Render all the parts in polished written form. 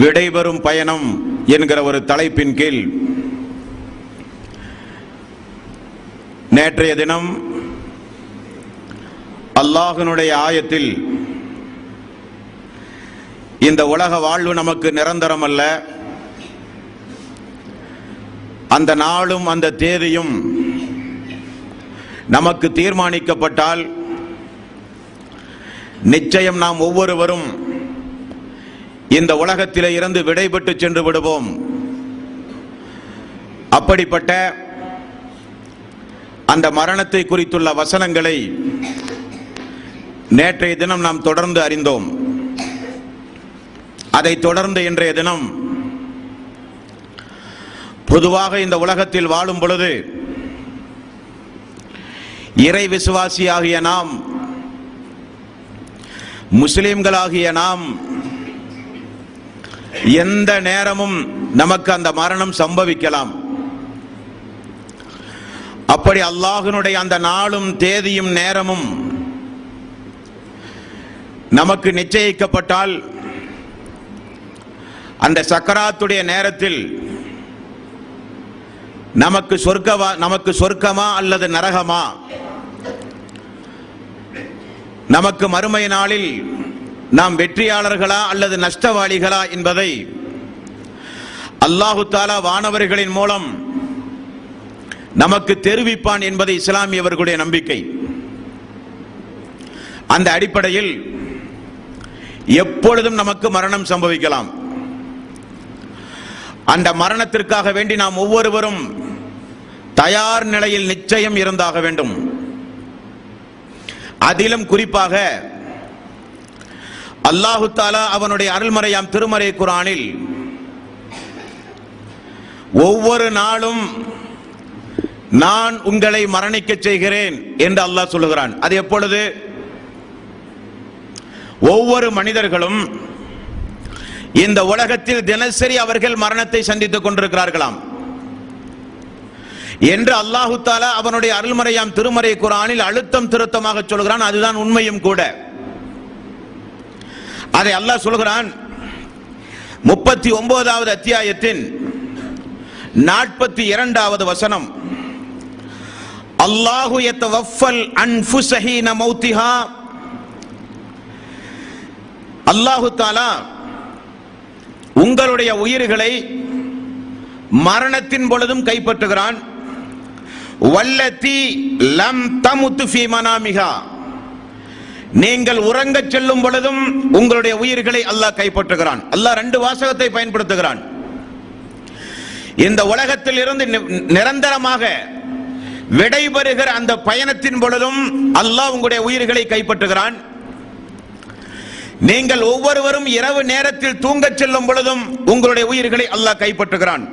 விடைபெறும் பயணம் என்கிற ஒரு தலைப்பின் கீழ் நேற்றைய தினம் அல்லாஹ்வினுடைய ஆயத்தில் இந்த உலக வாழ்வு நமக்கு நிரந்தரம் அல்ல, அந்த நாளும் அந்த தேதியும் நமக்கு தீர்மானிக்கப்பட்டால் நிச்சயம் நாம் ஒவ்வொருவரும் இந்த உலகத்திலே இருந்து விடைபெற்று சென்று விடுவோம். அப்படிப்பட்ட அந்த மரணத்தை குறித்துள்ள வசனங்களை நேற்றைய தினம் நாம் தொடர்ந்து அறிந்தோம். அதை தொடர்ந்து இன்றைய தினம் பொதுவாக இந்த உலகத்தில் வாழும் பொழுது இறை விசுவாசியாகிய நாம், முஸ்லிம்களாகிய நாம் எந்த நேரமும் நமக்கு அந்த மரணம் சம்பவிக்கலாம். அப்படி அல்லாஹ்வினுடைய அந்த நாளும் தேதியும் நேரமும் நமக்கு நிச்சயிக்கப்பட்டால் அந்த சக்கராத்துடைய நேரத்தில் நமக்கு சொர்க்கமா அல்லது நரகமா, நமக்கு மறுமை நாளில் நாம் வெற்றியாளர்களா அல்லது நஷ்டவாளிகளா என்பதை அல்லாஹு தஆலா வானவர்களின் மூலம் நமக்கு தெரிவிப்பான் என்பது இஸ்லாமியவர்களுடைய நம்பிக்கை. அந்த அடிப்படையில் எப்பொழுதும் நமக்கு மரணம் சம்பவிக்கலாம். அந்த மரணத்திற்காக வேண்டி நாம் ஒவ்வொருவரும் தயார் நிலையில் நிச்சயம் இருந்தாக வேண்டும். அதிலும் குறிப்பாக அல்லாஹு தஆலா அவனுடைய அருள்மறையாம் திருமறை குர்ஆனில் ஒவ்வொரு நாளும் நான் உங்களை மரணிக்க செய்கிறேன் என்று அல்லாஹ் சொல்லுகிறான். அது எப்பொழுது? ஒவ்வொரு மனிதர்களும் இந்த உலகத்தில் தினசரி அவர்கள் மரணத்தை சந்தித்துக் கொண்டிருக்கிறார்களாம் என்று அல்லாஹு தஆலா அவனுடைய அருள்மறையாம் திருமறை குர்ஆனில் அழுத்தம் திருத்தமாக சொல்கிறான். அதுதான் உண்மையும் கூட. அதை அல்லாஹ் சொல்கிறான் 39வது அத்தியாயத்தின் 42வது வசனம். அல்லாஹு யதவஃபல் அன்ஃபுஸ ஹீன மௌத்திஹா. அல்லாஹு தஆலா உங்களுடைய உயிர்களை மரணத்தின் பொழுதும் கைப்பற்றுகிறான். வல்லதி லம் தமுத் ஃபீ மனாமிஹா. நீங்கள் உறங்கச் செல்லும் பொழுதும் உங்களுடைய உயிர்களை அல்லாஹ் கைப்பற்றுகிறான். அல்லாஹ் ரெண்டு வாசகத்தை பயன்படுத்துகிறான். இந்த உலகத்தில் இருந்து நிரந்தரமாக விடைபெறுகிற அந்த பயணத்தின் பொழுதும் அல்லாஹ் உங்களுடைய உயிர்களை கைப்பற்றுகிறான். நீங்கள் ஒவ்வொருவரும் இரவு நேரத்தில் தூங்கச் செல்லும் பொழுதும் உங்களுடைய உயிர்களை அல்லாஹ் கைப்பற்றுகிறான்.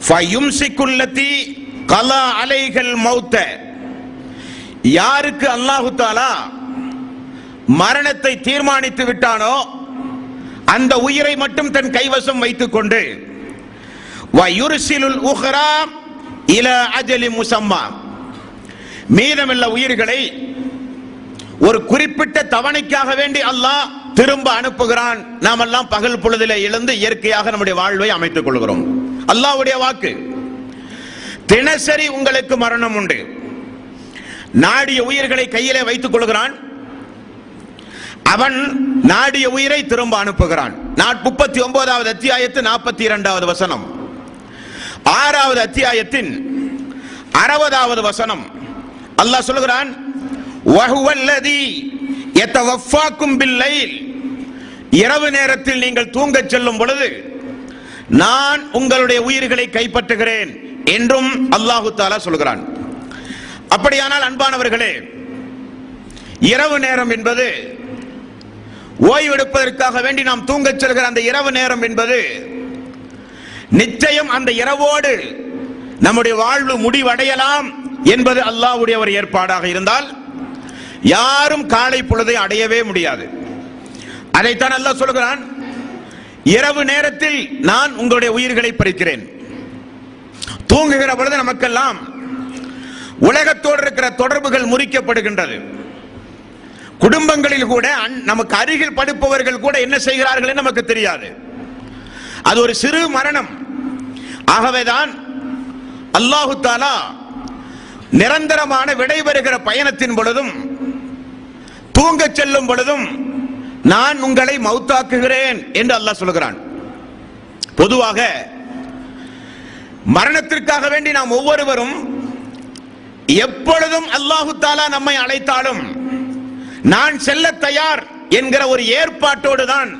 ஃபயும்சிகுல்லதி கலா அலைஹல் மௌத்த. யாருக்கு அல்லாஹு தஆலா மரணத்தை தீர்மானித்து விட்டானோ அந்த உயிரை மட்டும் தன் கைவசம் வைத்துக் கொண்டு வயுர்சிலுல் உக்ரா இலா அஜலி முஸம்மா. மீதமுள்ள உயிர்களை ஒரு குறிப்பிட்ட தவணைக்காக வேண்டி அல்லாஹ் திரும்ப அனுப்புகிறான். நாம் எல்லாம் பகல் பொழுதிலே எழுந்து இயற்கையாக நம்முடைய வாழ்வை அமைத்துக் கொள்கிறோம். அல்லாஹ்வுடைய வாக்கு. தினசரி உங்களுக்கு மரணம் உண்டு. நாடிய உயிர்களை கையிலே வைத்துக் கொள்கிறான். அவன் நாடிய உயிரை திரும்ப அனுப்புகிறான். 39வது அத்தியாயத்தின் 42வது வசனம். 6வது அத்தியாயத்தின் 60வது வசனம். அல்லாஹ் சொல்கிறான், வஹுவல்லதி யதவஃபாக்கும் பில்லைல். இரவு நேரத்தில் நீங்கள் தூங்கச் செல்லும் பொழுது நான் உங்களுடைய உயிர்களை கைப்பற்றுகிறேன் என்றும் அல்லாஹு தஆலா சொல்கிறான். அப்படியானால் அன்பானவர்களே, இரவு நேரம் என்பது ஓய்வெடுப்பதற்காக வேண்டி நாம் தூங்கச் செல்கிற அந்த இரவு நேரம் என்பது நிச்சயம் அந்த இரவோடு நம்முடைய வாழ்வு முடிவடையலாம் என்பது அல்லாஹ்வுடைய ஒரு ஏற்பாடாக இருந்தால் யாரும் காலை பொழுதை அடையவே முடியாது. அதைத்தான் அல்லாஹ் சொல்கிறான், இரவு நேரத்தில் நான் உங்களுடைய உயிர்களை பறிக்கிறேன். தூங்குகிற பொழுது நமக்கெல்லாம் உலகத்தோடு இருக்கிற தொடர்புகள் முறிக்கப்படுகின்றது. குடும்பங்களில் கூட நமக்கு அருகில் படுப்பவர்கள் கூட என்ன செய்கிறார்கள் நமக்கு தெரியாது. அது ஒரு சிறு மரணம். ஆகவேதான் அல்லாஹு தஆலா நிரந்தரமான விடைபெறுகிற பயணத்தின் பொழுதும் தூங்கச் செல்லும் பொழுதும் நான் உங்களை மௌத்தாக்குகிறேன் என்று அல்லாஹ் சொல்கிறான். பொதுவாக மரணத்திற்காக வேண்டி நாம் ஒவ்வொருவரும் எப்பொழுதும் அல்லாஹு தஆலா நம்மை அழைத்தாலும் நான் செல்ல தயார் என்கிற ஒரு ஏற்பாட்டோடு தான்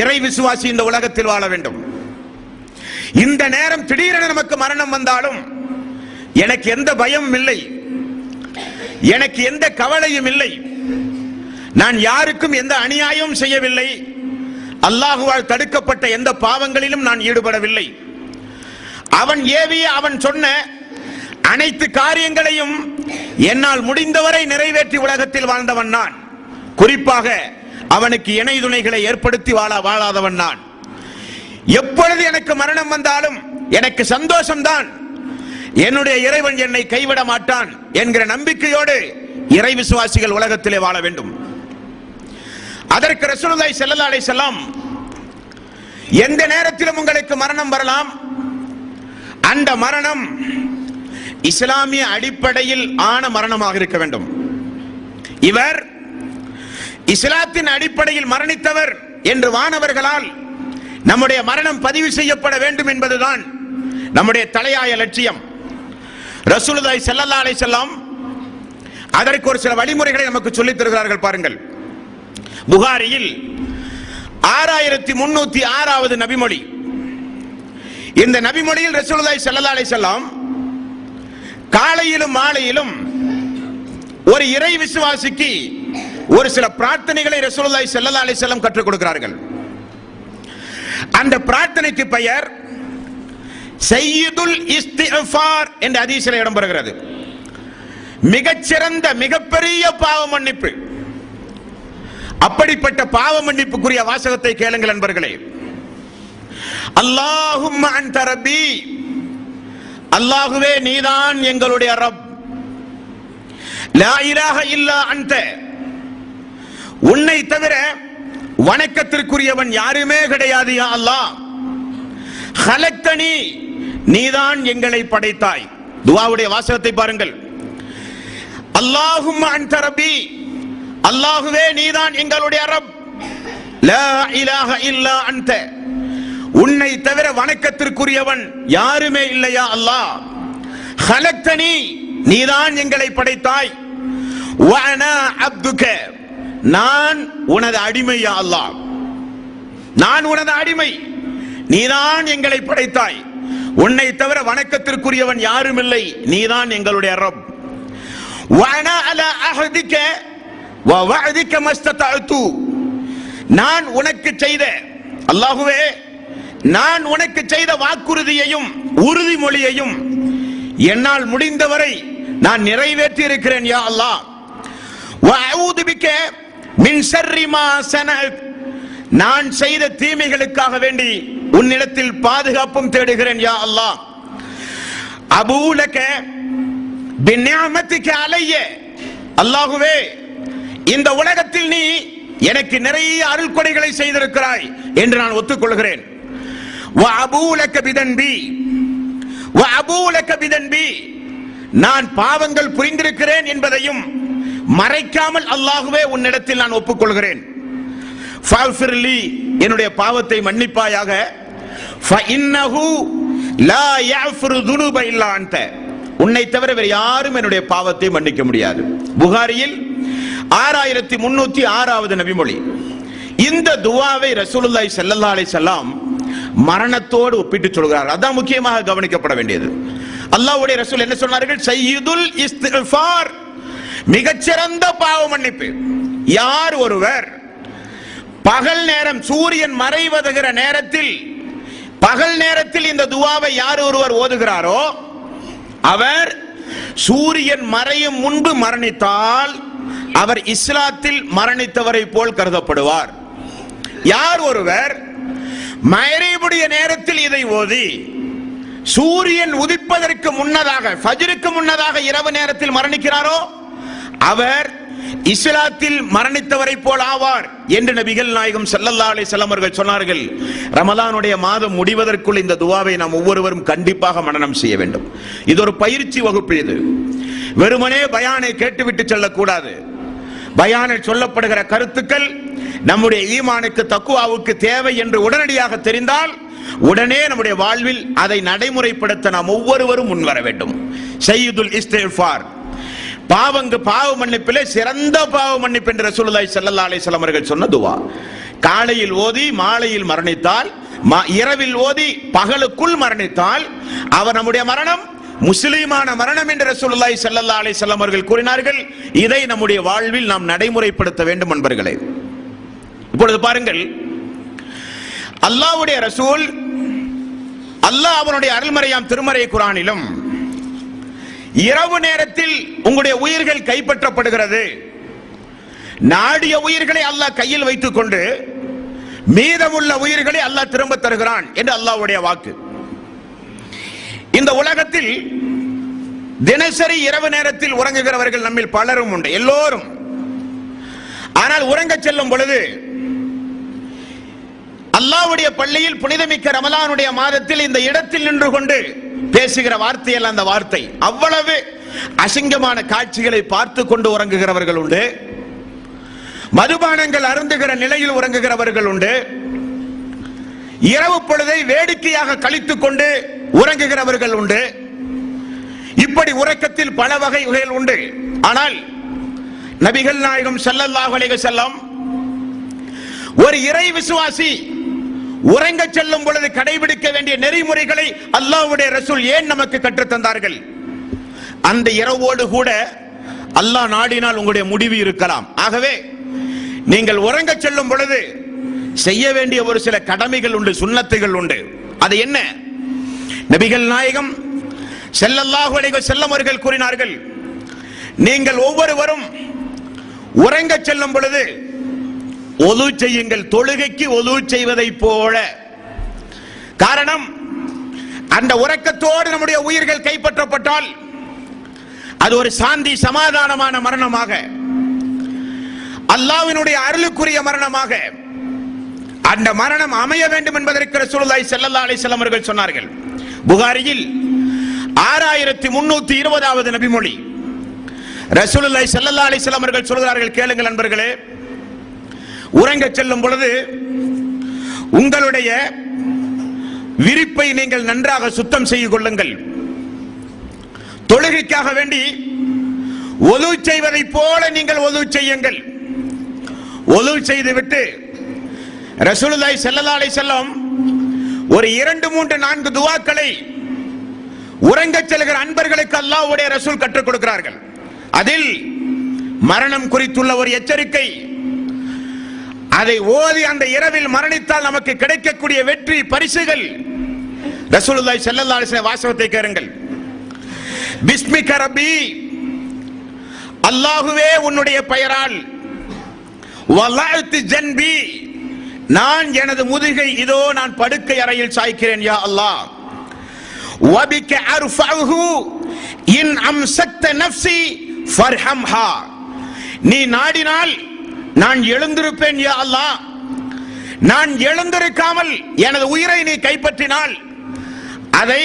இறை விசுவாசி இந்த உலகத்தில் வாழ வேண்டும். இந்த நேரம் திடீரென நமக்கு மரணம் வந்தாலும் எனக்கு எந்த பயமும் இல்லை, எனக்கு எந்த கவலையும் இல்லை, நான் யாருக்கும் எந்த அநியாயமும் செய்யவில்லை, அல்லாஹுவால் தடுக்கப்பட்ட எந்த பாவங்களிலும் நான் ஈடுபடவில்லை, அவன் ஏவிய அவன் சொன்ன அனைத்து காரியங்களையும் என்னால் முடிந்தவரை நிறைவேற்றி உலகத்தில் வாழ்ந்தவன் நான். குறிப்பாக அவனுக்கு இணை துணைகளை ஏற்படுத்தி வாழாதவன் நான். எப்பொழுது எனக்கு மரணம் வந்தாலும் எனக்கு சந்தோஷம்தான், என்னுடைய இறைவன் என்னை கைவிட மாட்டான் என்கிற நம்பிக்கையோடு இறை விசுவாசிகள் உலகத்திலே வாழ வேண்டும். அதற்கு ரசூலுல்லாஹி ஸல்லல்லாஹு அலைஹி வஸல்லம் எந்த நேரத்திலும் உங்களுக்கு மரணம் வரலாம், அந்த மரணம் இஸ்லாமிய அடிப்படையில் ஆன மரணமாக இருக்க வேண்டும். இவர் இஸ்லாத்தின் அடிப்படையில் மரணித்தவர் என்று வானவர்களால் நம்முடைய மரணம் பதிவு செய்யப்பட வேண்டும் என்பதுதான் நம்முடைய தலையாய லட்சியம். ரசூலுல்லாஹி ஸல்லல்லாஹு அலைஹி வஸல்லம் அதற்கு ஒரு சில வழிமுறைகளை நமக்கு சொல்லித் தருகிறார்கள். பாருங்கள், புகாரியில் 6306வது நபிமொழி. இந்த நபிமொழியில் ரசூலுல்லாஹி ஸல்லல்லாஹு அலைஹி வஸல்லம் காலையிலும் மாலையிலும் ஒரு இறை விசுவாசிக்கு ஒரு சில பிரார்த்தனைகளை ரசூலுல்லாஹி ஸல்லல்லாஹு அலைஹி வஸல்லம் கற்றுக் கொடுக்கிறார்கள். அந்த பிரார்த்தனைக்கு பெயர் சய்யிதுல் இஸ்திஃபார் என்ற ஹதீஸில் இடம்பெறுகிறது. மிகச்சிறந்த மிகப்பெரிய பாவ மன்னிப்பு. அப்படிப்பட்ட பாவ மன்னிப்புக்குரிய வாசகத்தை கேளுங்கள் நண்பர்களே. அல்லாஹும்ம அன்த ரப்பி, அல்லாஹுவே நீதான் எங்களுடைய ரப். லா இலாஹ இல்லா அன்த, உன்னை தவிர வணக்கத்திற்குரியவன் யாருமே கிடையாது யா அல்லாஹ். ஹலக்தனி, நீதான் எங்களை படைத்தாய். துஆவுடைய வாசகத்தை பாருங்கள். அல்லாஹும்ம அன்த ரப்பி, அல்லாஹுவே நீதான் எங்களுடைய ரப். லா இலாஹ இல்லா அன்த, உன்னை தவிர வணக்கத்திற்குரியவன் யாருமே இல்லையா அல்லாஹ். ஹலக்தனி, நீதான் எங்களை படைத்தாய். வ அனா அப்துக, நான் உனது அடிமை யா அல்லாஹ். நான் உனது அடிமை, நீதான் எங்களை படைத்தாய். உன்னை தவிர வணக்கத்திற்குரியவன் யாரும் இல்லை, நீதான் எங்களுடைய ரப். வ அனா அலா அஹதிக வ வஅதிக மஸ்ததஅது, நான் உனக்கு செய்த, அல்லாஹ்வே நான் உனக்கு செய்த வாக்குறுதியையும் உறுதிமொழியையும் என்னால் முடிந்தவரை நான் நிறைவேற்றி இருக்கிறேன் யா அல்லாஹ். வ அஊது பிக மின் ஷர்ரி மா ஸனஅத், நான் செய்த தீமைகளுக்காக வேண்டி உன்னிடத்தில் பாதுகாப்பும் தேடுகிறேன் யா அல்லாஹ். அபூலக பிநிஅமதிக அலைய, அல்லாஹ்வே இந்த உலகத்தில் நீ எனக்கு நிறைய அருள் கொடைகளை செய்திருக்கிறாய் என்று நான் ஒத்துக்கொள்கிறேன். வ அபூலக பிதன்பி, வ அபூலக பிதன்பி, நான் பாவங்கள் புரிந்திருக்கிறேன் என்பதையும் மறைக்காமல் அல்லாஹ்வே உன்னிடத்தில் நான் ஒப்புக்கொள்கிறேன். ஃபக்ஃபிர்லி, என்னுடைய பாவத்தை மன்னிப்பாயாக. ஃபஇன்னஹு லா யஃபிரு ذுனூப இல்லா அன்த, உன்னை தவிர வேறு யாரும் என்னுடைய பாவத்தை மன்னிக்க முடியாது. புகாரியில் 6306வது நபிமொழி. இந்த துஆவை ரசூலுல்லாஹி ஸல்லல்லாஹு அலைஹி வஸல்லம் மரணத்தோடு ஒப்பிட்டு சொல்கிறார். அதான் முக்கியமாக கவனிக்கப்பட வேண்டியது. அல்லாஹ்வுடைய ரசூல் என்ன சொன்னார்கள்? சய்யிதுல் இஸ்திஃபார், மிகச்சிறந்த பாவ மன்னிப்பு. யார் ஒருவர் பகல் நேரம், சூரியன் மறைவதுகிற நேரத்தில், பகல் நேரத்தில் இந்த துஆவை யார் ஒருவர் ஓதுகிறாரோ அவர் சூரியன் மறையும் முன்பு மரணித்தால் அவர் இஸ்லாத்தில் மரணித்தவரை போல் கருதப்படுவார். யார் ஒருவர் மக்ரிபுடைய நேரத்தில் இதை ஓதி சூரியன் உதிப்பதற்கு முன்னதாக, ஃபஜ்ருக்கு முன்னதாக இரவு நேரத்தில் மரணிக்கிறாரோ அவர் இஸ்லாத்தில் மரணித்தவரை போல் ஆவார் என்று நபிகள் நாயகம் ஸல்லல்லாஹு அலைஹி வஸல்லம் அவர்கள் சொன்னார்கள். ரமலானுடைய மாதம் முடிவதற்குள் இந்த துஆவை நாம் ஒவ்வொருவரும் கண்டிப்பாக மனனம் செய்ய வேண்டும். இது ஒரு பயிற்சி வகுப்பு. இது வெறுமனே பயானை கேட்டுவிட்டு செல்லக்கூடாது. பயானில் சொல்லப்படுகிற கருத்துக்கள் நம்முடைய ஈமானுக்கு தக்குவாவுக்கு தேவை என்று உடனடியாக தெரிந்தால் உடனே நம்முடைய வாழ்வில் அதை நடைமுறைப்படுத்த நாம் ஒவ்வொருவரும் முன்வர வேண்டும். சய்யிதுல் இஸ்திக்ஃபார், பாவ மன்னிப்பிலே சிறந்த பாவ மன்னிப்பு என்று ரசூலுல்லாஹி ஸல்லல்லாஹு அலைஹி வஸல்லம் அவர்கள் சொன்ன துஆ. காலையில் ஓதி மாலையில் மரணித்தால், இரவில் ஓதி பகலுக்குள் மரணித்தால் அவர் நம்முடைய மரணம் முஸ்லிமான மரணம் என்று ரசூலுல்லாஹி ஸல்லல்லாஹு அலைஹி வஸல்லம் அவர்கள் கூறினார்கள். இதை நம்முடைய வாழ்வில் நாம் நடைமுறைப்படுத்த வேண்டும் நண்பர்களே. இப்பொழுது பாருங்கள், அல்லாஹ்வுடைய ரசூல், அல்லாஹ் அவனுடைய அருள்மறையாம் திருமறை குர்ஆனிலும் இரவு நேரத்தில் உங்களுடைய உயிர்கள் கைப்பற்றப்படுகிறது, நாடிய உயிர்களை அல்லாஹ் கையில் வைத்துக் கொண்டு மீதமுள்ள உயிர்களை அல்லாஹ் திரும்ப தருகிறான் என்று அல்லாஹ்வுடைய வாக்கு. இந்த உலகத்தில் தினசரி இரவு நேரத்தில் உறங்குகிறவர்கள் நம்மில் பலரும் உண்டு, எல்லோரும். ஆனால் உறங்க செல்லும் பொழுது அல்லாஹ்வுடைய பள்ளியில் புனிதமிக்க ரமலானுடைய மாதத்தில் இந்த இடத்தில் நின்று கொண்டு பேசுகிற வார்த்தையல்ல அந்த வார்த்தை. அவ்வளவு அசிங்கமான காட்சிகளை பார்த்து கொண்டு உறங்குகிறவர்கள் உண்டு. மதுபானங்கள் அருந்துகிற நிலையில் உறங்குகிறவர்கள் உண்டு. இரவு பொழுதை வேடிக்கையாக கழித்துக் கொண்டு உறங்குகிறவர்கள் உண்டு. இப்படி உறக்கத்தில் பல வகைகள் உண்டு. ஆனால் நபிகள் நாயகம் ஸல்லல்லாஹு அலைஹி வஸல்லம் ஒரு இறை விசுவாசி உறங்க செல்லும் பொழுது கடைபிடிக்க வேண்டிய நெறிமுறைகளை அல்லாஹ்வுடைய ரசூல் ஏன் நமக்கு கற்றுத் தந்தார்கள்? அந்த இரவோடு கூட அல்லாஹ் நாடினால் உங்களுடைய முடிவு இருக்கலாம். ஆகவே நீங்கள் உறங்க செல்லும் பொழுது செய்ய வேண்டிய ஒரு சில கடமைகள் உண்டு, சுன்னத்துகள் உண்டு. அது என்ன? நபிகள் நாயகம் ஸல்லல்லாஹு அலைஹி வஸல்லம் அவர்கள் கூறினார்கள், நீங்கள் ஒவ்வொருவரும் உறங்க செல்லும் பொழுது ஒது செய்யுங்கள், தொழுகைக்கு ஒது செய்வதை போல. காரணம், அந்த உறக்கத்தோடு நம்முடைய உயிர்கள் கைப்பற்றப்பட்டால் அது ஒரு சாந்தி சமாதானமான மரணமாக, அல்லாஹ்வினுடைய அருளுக்குரிய மரணமாக அந்த மரணம் அமைய வேண்டும் என்பதற்கு ரசூலுல்லாஹி ஸல்லல்லாஹு அலைஹி வஸல்லம் அவர்கள் சொன்னார்கள். புகாரியில் 6320வது நபிமொழி ரசூலுல்லாஹி ஸல்லல்லாஹு அலைஹி வஸல்லம் அவர்கள் சொல்கிறார்கள், கேளுங்கள் நண்பர்களே. உறங்க செல்லும் பொழுது உங்களுடைய விரிப்பை நீங்கள் நன்றாக சுத்தம் செய்து கொள்ளுங்கள். தொழுகைக்காக வேண்டி ஒது செய்வதை போல நீங்கள் ஒது செய்யுங்கள். ஒது செய்துவிட்டு ரசூலுல்லாஹி ஸல்லல்லாஹு அலைஹி வஸல்லம் ஒரு 2, 3, 4 துஆக்களை உறங்க செல்கிற அன்பர்களுக்கு அல்லாஹ்வுடைய ரசூல் கற்றுக் கொடுக்கிறார்கள். அதில் மரணம் குறித்துள்ள ஒரு எச்சரிக்கை, அதை ஓதி அந்த இரவில் மரணித்தால் நமக்கு கிடைக்கக்கூடிய வெற்றி பரிசுகள். ரசூலுல்லாஹி ஸல்லல்லாஹு அலைஹி வஸல்லம் வாசகத்தை கேளுங்கள். பிஸ்மிக ரப்பி, அல்லாஹ்வே உன்னுடைய பெயரால், வலஅத்து ஜன்பி, நான் எனது முதுகை இதோ நான் படுக்கை அறையில் சாய்க்கிறேன் யா அல்லாஹ். வபிக அர்ஃபஉஹு இன் அம்சக்த நஃப்ஸி ஃபர்ஹம்ஹா, நீ நாடினால் நான் எழுந்திருப்பேன் யா அல்லாஹ். நான் எழுந்திருக்காமல் எனது உயிரை நீ கைப்பற்றினால் அதை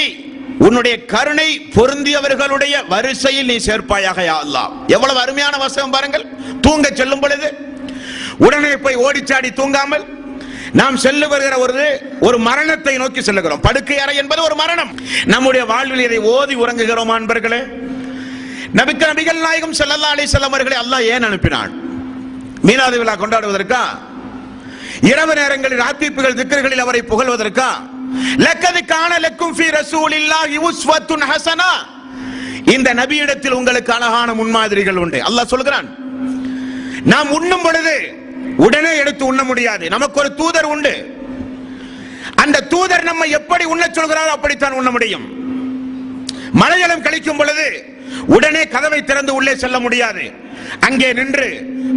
உன்னுடைய கருணை பொருந்தியவர்களுடைய வரிசையில் நீ சேர்ப்பாயாக யா அல்லாஹ். எவ்வளவு அருமையான வசனம் பாருங்கள். தூங்க செல்லும் பொழுது உடனே போய் ஓடிச்சாடி தூங்காமல் நாம் செல்லுகிற ஒரு மரணத்தை நோக்கி செல்லுகிறோம். படுக்கை அறை என்பது ஒரு மரணம். நம்முடைய வாழ்வில் இதை ஓதி உறங்குகிறோம் அன்பர்களே. நபிகள் நாயகம் ஸல்லல்லாஹு அலைஹி வஸல்லம் அவர்களை அல்லாஹ் ஏன் அனுப்பினான்? மீலாது விழா கொண்டாடுவதற்கா? இரவு நேரங்களில் ராத்தீப்புகள் திக்ர்களில் அவரை புகழ்வதற்கா? லக்கத் கான லக்கும் ஃபீ ரசூலில்லாஹி உஸ்வத்துன் ஹஸனா, இந்த நபியிடத்தில் உங்களுக்கு அழகான முன்மாதிரிகள் உண்டு. அல்லாஹ் சொல்கிறான். நாம் உண்ணும் பொழுது உடனே எடுத்து உண்ண முடியாது. நமக்கு ஒரு தூதர் உண்டு. அந்த தூதர் நம்மை எப்படி உண்ண சொல்கிறாரோ அப்படித்தான் உண்ண முடியும். மலையளம் கழிக்கும் பொழுது உடனே கதவை திறந்து உள்ளே செல்ல முடியாது. அங்கே நின்று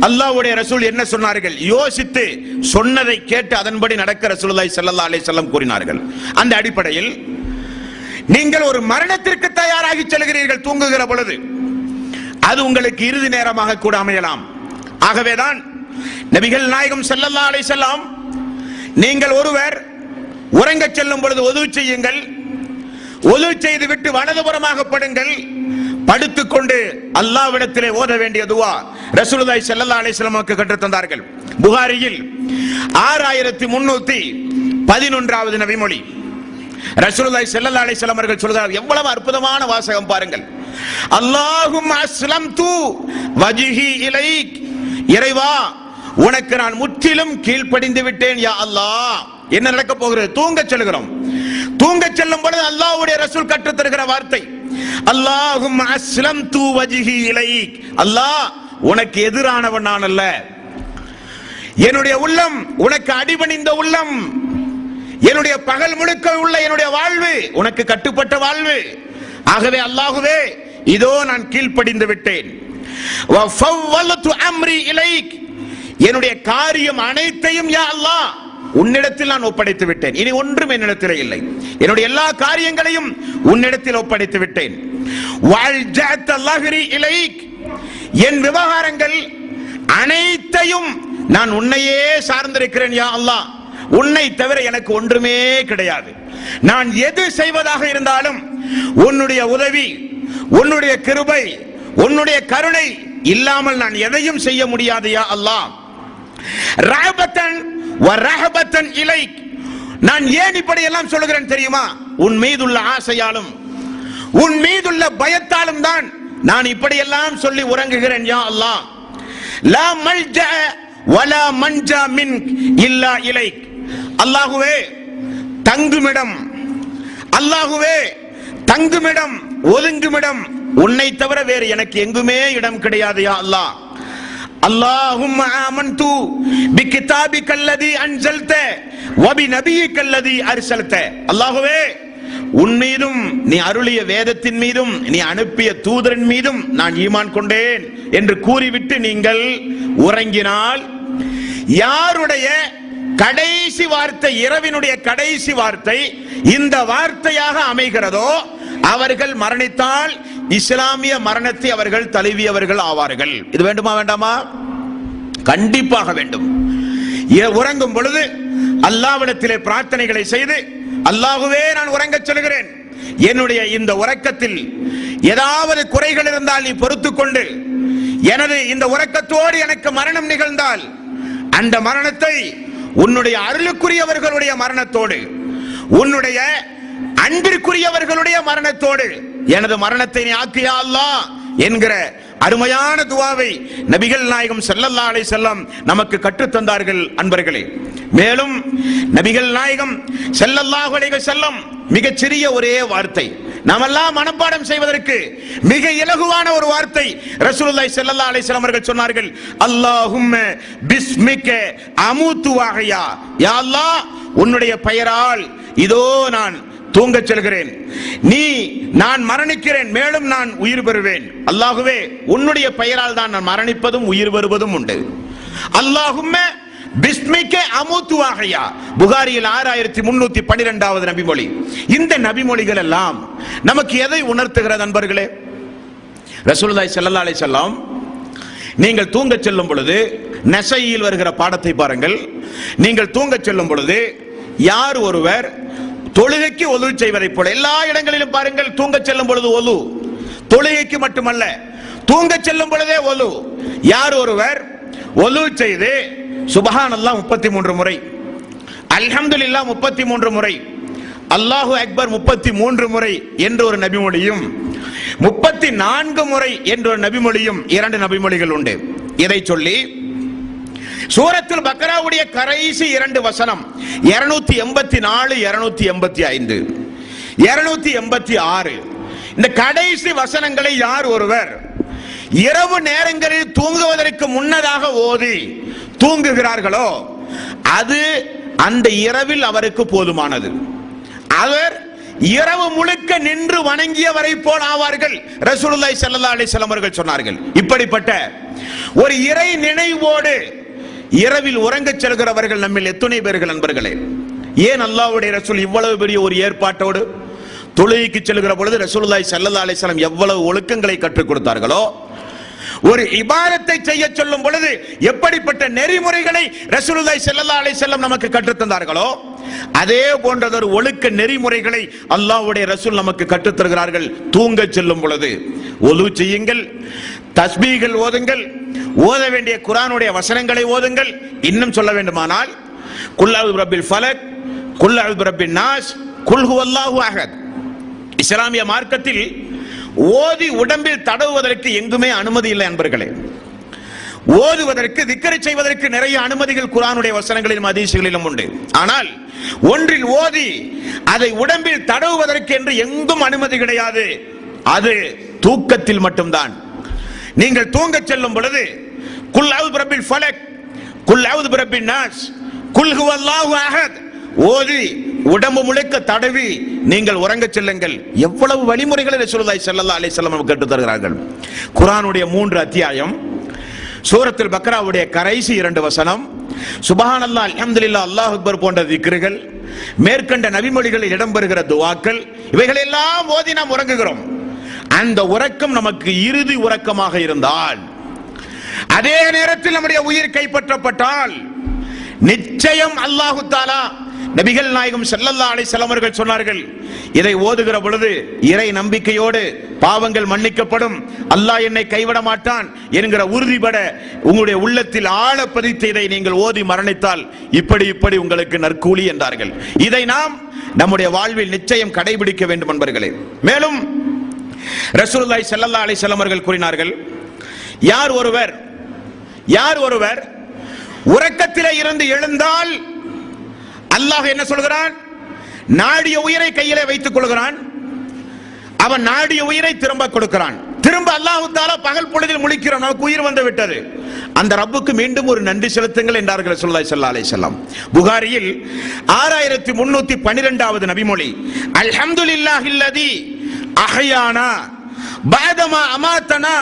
அல்லாஹ்வுடைய ரசூல் என்ன சொன்னார்கள் யோசித்து சொன்னதை கேட்டு அதன்படி நடக்க ரசூலுல்லாஹி ஸல்லல்லாஹு அலைஹி வஸல்லம் கூறினார்கள். அந்த அடிப்படையில் நீங்கள் ஒரு மரணத்திற்கு தயாராகி செல்கிறீர்கள் தூங்குகிற பொழுது, அது உங்களுக்கு இறுதி நேரமாக கூட அமையலாம். ஆகவேதான் நபிகள் நாயகம் ஸல்லல்லாஹு அலைஹி வஸல்லம், நீங்கள் ஒருவர் உறங்கச் செல்லும் பொழுது ஒது செய்யுங்கள், ஒது செய்து விட்டு வலதுபுறமாக படுங்கள், படுத்துக்கொண்டு அல்லாஹ்விடத்திலே ஓத வேண்டிய துஆ ரசூலுல்லாஹி ஸல்லல்லாஹு அலைஹி வஸல்லம் கற்றுத் தந்தார்கள். புகாரியில் 6311வது நபிமொழி ரசூலுல்லாஹி ஸல்லல்லாஹு அலைஹி வஸல்லம் அவர்கள் சொல்கிறார். எவ்வளவு அற்புதமான வாசகம் பாருங்கள். அல்லாஹும்ம அஸ்லம்து வஜ்ஹி இலைக், இறைவா உனக்கு நான் முற்றிலும் கீழ்ப்படிந்து விட்டேன் யா அல்லாஹ். என்ன நடக்க போகிறது? தூங்கச் செல்கிறோம். தூங்கச் செல்லும் பொழுது அல்லாஹ்வுடைய ரசூல் கற்றுத் தருகிற வார்த்தை அல்லாஹும்ம அஸ்லம்து வஜ்ஹி இலைக், அல்லாஹ் உனக்கு எதிரானவன் நான் அல்ல, என்னுடைய உள்ளம் உனக்கு அடிபணிந்த உள்ளம், என்னுடைய பகல் முழுக்க உள்ள என்னுடைய வாழ்வு உனக்கு கட்டுப்பட்ட வாழ்வு. ஆகவே அல்லாஹ்வே இதோ நான் கீழ்ப்படிந்து விட்டேன். வஃபவ்வலது அம்ரி இலைக், என்னுடைய காரியம் அனைத்தையும் யா அல்லாஹ் உன்னிடத்தில் நான் ஒப்படைத்து விட்டேன். இனி ஒன்றும் என்னிடத்தில் இல்லை, என்னுடைய எல்லா காரியங்களையும் உன்னிடத்தில் ஒப்படைத்து விட்டேன். வல்ஜஅத லஹ்ரி இலைக், என் விவகாரங்கள் அனைத்தையும் நான் உன்னையே சார்ந்திருக்கிறேன் யா அல்லாஹ், உன்னை தவிர எனக்கு ஒன்றுமே கிடையாது. நான் எது செய்வதாக இருந்தாலும் உன்னுடைய உதவி, உன்னுடைய கிருபை, உன்னுடைய கருணை இல்லாமல் நான் எதையும் செய்ய முடியாது யா அல்லாஹ். ரஹபத்தன் வ ரஹபத்தன் இலைக், நான் ஏன் இப்படி எல்லாம் சொல்லுகிறேன் தெரியுமா? உன் மீதுள்ள ஆசையாலும் உன் மீதுள்ள பயத்தாலும் தான் நான் இப்படி எல்லாம் சொல்லி உறங்குகிறேன் யா அல்லாஹ். லா மல்ஜா வலா மன்ஜா மின்க் இல்லா இலைக், அல்லாஹ்வே தங்குமிடம், அல்லாஹ்வே தங்குமிடம், ஒதுங்குமிடம் உன்னை தவிர வேறு எனக்கு எங்குமே இடம் கிடையாது யா அல்லாஹ். அல்லாஹும்ம ஆமன்து பிகிதாபிகல்லதி அன்ஸல்த வபிநபியிகல்லதி அர்ஸல்த, அல்லாஹ்வே உன் மீதும் நீ அருளிய வேதத்தின் மீதும் நீ அனுப்பிய தூதரின் மீதும் நான் ஈமான் கொண்டேன் என்று கூறிவிட்டு நீங்கள் உறங்கினால், யாருடைய கடைசி வார்த்தை, இரவினுடைய கடைசி வார்த்தை இந்த வார்த்தையாக அமைகிறதோ அவர்கள் மரணித்தால் இஸ்லாமிய மரணத்தை அவர்கள் தழுவியவர்கள் ஆவார்கள். இது வேண்டுமா வேண்டாமா? கண்டிப்பாக வேண்டும். உறங்கும் பொழுது அல்லாஹ்விடத்திலே பிரார்த்தனைகளை செய்து, அல்லாஹ்வே நான் உறங்கச் செல்கிறேன், என்னுடைய இந்த உறக்கத்தில் ஏதாவது குறைகள் இருந்தால் நீ பொறுத்துக் கொண்டு எனது இந்த உறக்கத்தோடு எனக்கு மரணம் நிகழ்ந்தால் அந்த மரணத்தை உன்னுடைய அருளுக்குரியவர்களுடைய மரணத்தோடு, உன்னுடைய அன்பிற்குரியவர்களுடைய மரணத்தோடு எனது மரணத்தை நீ ஆக்கியா அல்லாஹ் என்கிற அருமையான துவாவை நபிகள் நாயகம் ஸல்லல்லாஹு அலைஹி வஸல்லம் நமக்கு கற்றுத் தந்தார்கள் அன்பர்களே. மேலும் நபிகள் நாயகம் ஸல்லல்லாஹு அலைஹி வஸல்லம் மிகச் சிறிய ஒரே வார்த்தை, நாமெல்லாம் மனப்பாடம் செய்வதற்கு மிக இலகுவான ஒரு வார்த்தை ரசூலுல்லாஹி ஸல்லல்லாஹு அலைஹி வஸல்லம் அவர்கள் சொன்னார்கள். அல்லாஹும்ம பிஸ்மிக அமூது வஹயா, யா அல்லாஹ் உன்னுடைய பெயரால் இதோ நான் தூங்கச் செல்கிறேன், நான் மரணிக்கிறேன், மேலும் நான் உயிர் பெறுவேன். அல்லாஹ்வே உன்னுடைய பெயரால் தான் நான் மரணிப்பதும் உயிர் பெறுவதும் உண்டு. அல்லாஹும்ம பிஸ்மிக அமூது வஹயா, புகாரியில் 6312வது நபிமொழி. இந்த நபிமொழிகள் எல்லாம் நமக்கு எதை உணர்த்துகிறது அன்பர்களே? ரசூலுல்லாஹி ஸல்லல்லாஹு அலைஹி வஸல்லம் நீங்கள் தூங்கச் செல்லும் பொழுது, நஸையில் வருகிற பாடத்தை பாருங்கள், நீங்கள் தூங்கச் செல்லும் பொழுது யார் ஒருவர் தொழுகைக்கு ஒது செய்வதை போல, எல்லா இடங்களிலும் பாருங்கள் தூங்கச் செல்லும் பொழுது ஒது, தொழுகைக்கு மட்டுமல்ல தூங்கச் செல்லும் பொழுதே ஒது. யார் ஒருவர் ஒது செய்து சுப்ஹானல்லாஹ் 33 முறை, அல்ஹம்துலில்லாஹ் 33 முறை, அல்லாஹு அக்பர் 33 முறை என்ற ஒரு நபிமொழியும் 34 முறை என்ற ஒரு நபிமொழியும், 2 நபிமொழிகள் உண்டு. இதை சொல்லி சூரத்துல் பக்ராவுடைய கடைசி 2 வசனம் 284, 285, 286 இந்த கடைசி வசனங்களை யார் ஒருவர் இரவு நேரங்களில் தூங்குவதற்கு முன்னதாக ஓதி தூங்குகிறார்களோ அது அந்த இரவில் அவருக்கு போதுமானது. அவர் இரவு முழுக்க நின்று வணங்கியவரை போல் ஆவார்கள். ரசூலுல்லாஹி ஸல்லல்லாஹு அலைஹி வஸல்லம் அவர்கள் சொன்னார்கள். இப்படிப்பட்ட ஒரு இறை நினைவோடு இரவில் உறங்கச் செல்கிறவர்கள் நம்மில் எத்தனை பேர்கள் நண்பர்களே? ஏன் அல்லாஹ்வுடைய ரசூல் இவ்வளவு பெரிய ஒரு ஏற்பாட்டோடு தொழுகைக்கு செல்கிற பொழுது ரசூலுல்லாஹி ஸல்லல்லாஹு அலைஹி வஸல்லம் எவ்வளவு ஒழுக்கங்களை கற்றுக் கொடுத்தார்களோ ஒரு இபாதத்தை செய்ய சொல்லும் பொழுது எப்படிப்பட்ட நெறிமுறைகளை ரசூலுல்லாஹி ஸல்லல்லாஹு அலைஹி வஸல்லம் நமக்கு கற்றுத் தந்தார்களோ அதே போன்றதொரு ஒழுக்க நெறிமுறைகளை அல்லாஹ்வுடைய ரசூல் நமக்கு கற்றுத் தருகிறார்கள். தூங்க செல்லும் பொழுது ஒலு செய்யுங்கள், தஸ்பீகள் ஓதுங்கள், ஓத வேண்டிய குர்ஆனுடைய வசனங்களை ஓதுங்கள். இன்னும் சொல்ல வேண்டுமானால் குல் அஊது பிரப்பில் ஃபலக், குல் அஊது பிரப்பின் நாஸ், குல் ஹுவல்லாஹு அஹத். இஸ்லாமிய மார்க்கத்தில் ஓதி உடம்பில் தடவுவதற்கு எங்குமே அனுமதி இல்லை அன்பர்களே. ஓதுவதற்கு திக்ர் செய்வதற்கு நிறைய அனுமதிகள் குர்ஆனுடைய வசனங்களிலும் ஹதீஸ்களிலும் உண்டு. ஆனால் ஒன்றில் ஓதி அதை உடம்பில் தடவுவதற்கு என்று எங்கும் அனுமதி கிடையாது. அது தூக்கத்தில் மட்டும்தான். நீங்கள் தூங்க செல்லும் பொழுது குல் அஊது பிரப்பில் ஃபலக், குல் அஊது பிரப்பின் நாஸ், குல் ஹுவல்லாஹு அஹத் ஓதி உடம்பு முழுக்க தடவி நீங்கள் உறங்க செல்லுங்கள். எவ்வளவு வழிமுறைகளை ரசூலுல்லாஹி ஸல்லல்லாஹு அலைஹி வஸல்லம் நமக்கு கற்றுத் தருகிறார்கள். குர்ஆனுடைய 3 அத்தியாயம், சூரத்துல் பக்ராவுடைய கடைசி 2 வசனம், சுப்ஹானல்லாஹ், அல்ஹம்துலில்லாஹ், அல்லாஹ் அக்பர் போன்ற திக்ருகள், மேற்கண்ட நபிமொழிகளில் இடம்பெறுகிற துஆக்கள், இவைகள் எல்லாம் ஓதி நாம் உறங்குகிறோம். அந்த உறக்கம் நமக்கு இறுதி உறக்கமாக இருந்தால், அதே நேரத்தில் நம்முடைய உயிர் கைப்பற்றப்பட்டால் நிச்சயம் அல்லாஹு தஆலா நபிகள் நாயகம் ஸல்லல்லாஹு அலைஹி வஸல்லம் அவர்கள் சொன்னார்கள், இதை ஓதுகிற பொழுது இறை நம்பிக்கையோடு பாவங்கள் மன்னிக்கப்படும், அல்லாஹ் என்னை கைவிட மாட்டான் என்கிற உறுதிபட உங்களுடைய உள்ளத்தில் ஆழ பதித்து இதை நீங்கள் ஓதி மரணித்தால் இப்படி இப்படி உங்களுக்கு நற்கூலி என்றார்கள். இதை நாம் நம்முடைய வாழ்வில் நிச்சயம் கடைபிடிக்க வேண்டும் என்பர்களே. மேலும் ரசூலுல்லாஹி ஸல்லல்லாஹு அலைஹி வஸல்லம் அவர்கள் கூறினார்கள், யார் ஒருவர் உறக்கத்திலே இருந்து எழுந்தால் அல்லாஹ் என்ன சொல்கிறான்? நாடிய உயிரை கையிலே வைத்துக் கொள்கிறான், அவன் நாடிய உயிரை திரும்ப கொடுக்கிறான். திரும்ப அல்லாஹ் தஆலா பகல் பொழுதில் முழிக்கிறான், நமக்கு உயிர் வந்து விட்டது. அந்த ரப்புக்கு மீண்டும் ஒரு நன்றி செலுத்துங்கள் என்றார்கள் ரசூலுல்லாஹி ஸல்லல்லாஹு அலைஹி வஸல்லம். புகாரியில் 6312வது நபிமொழி, அல்ஹம்துலில்லாஹில்லதி அஹ்யானா பஅதமா அமாத்தனா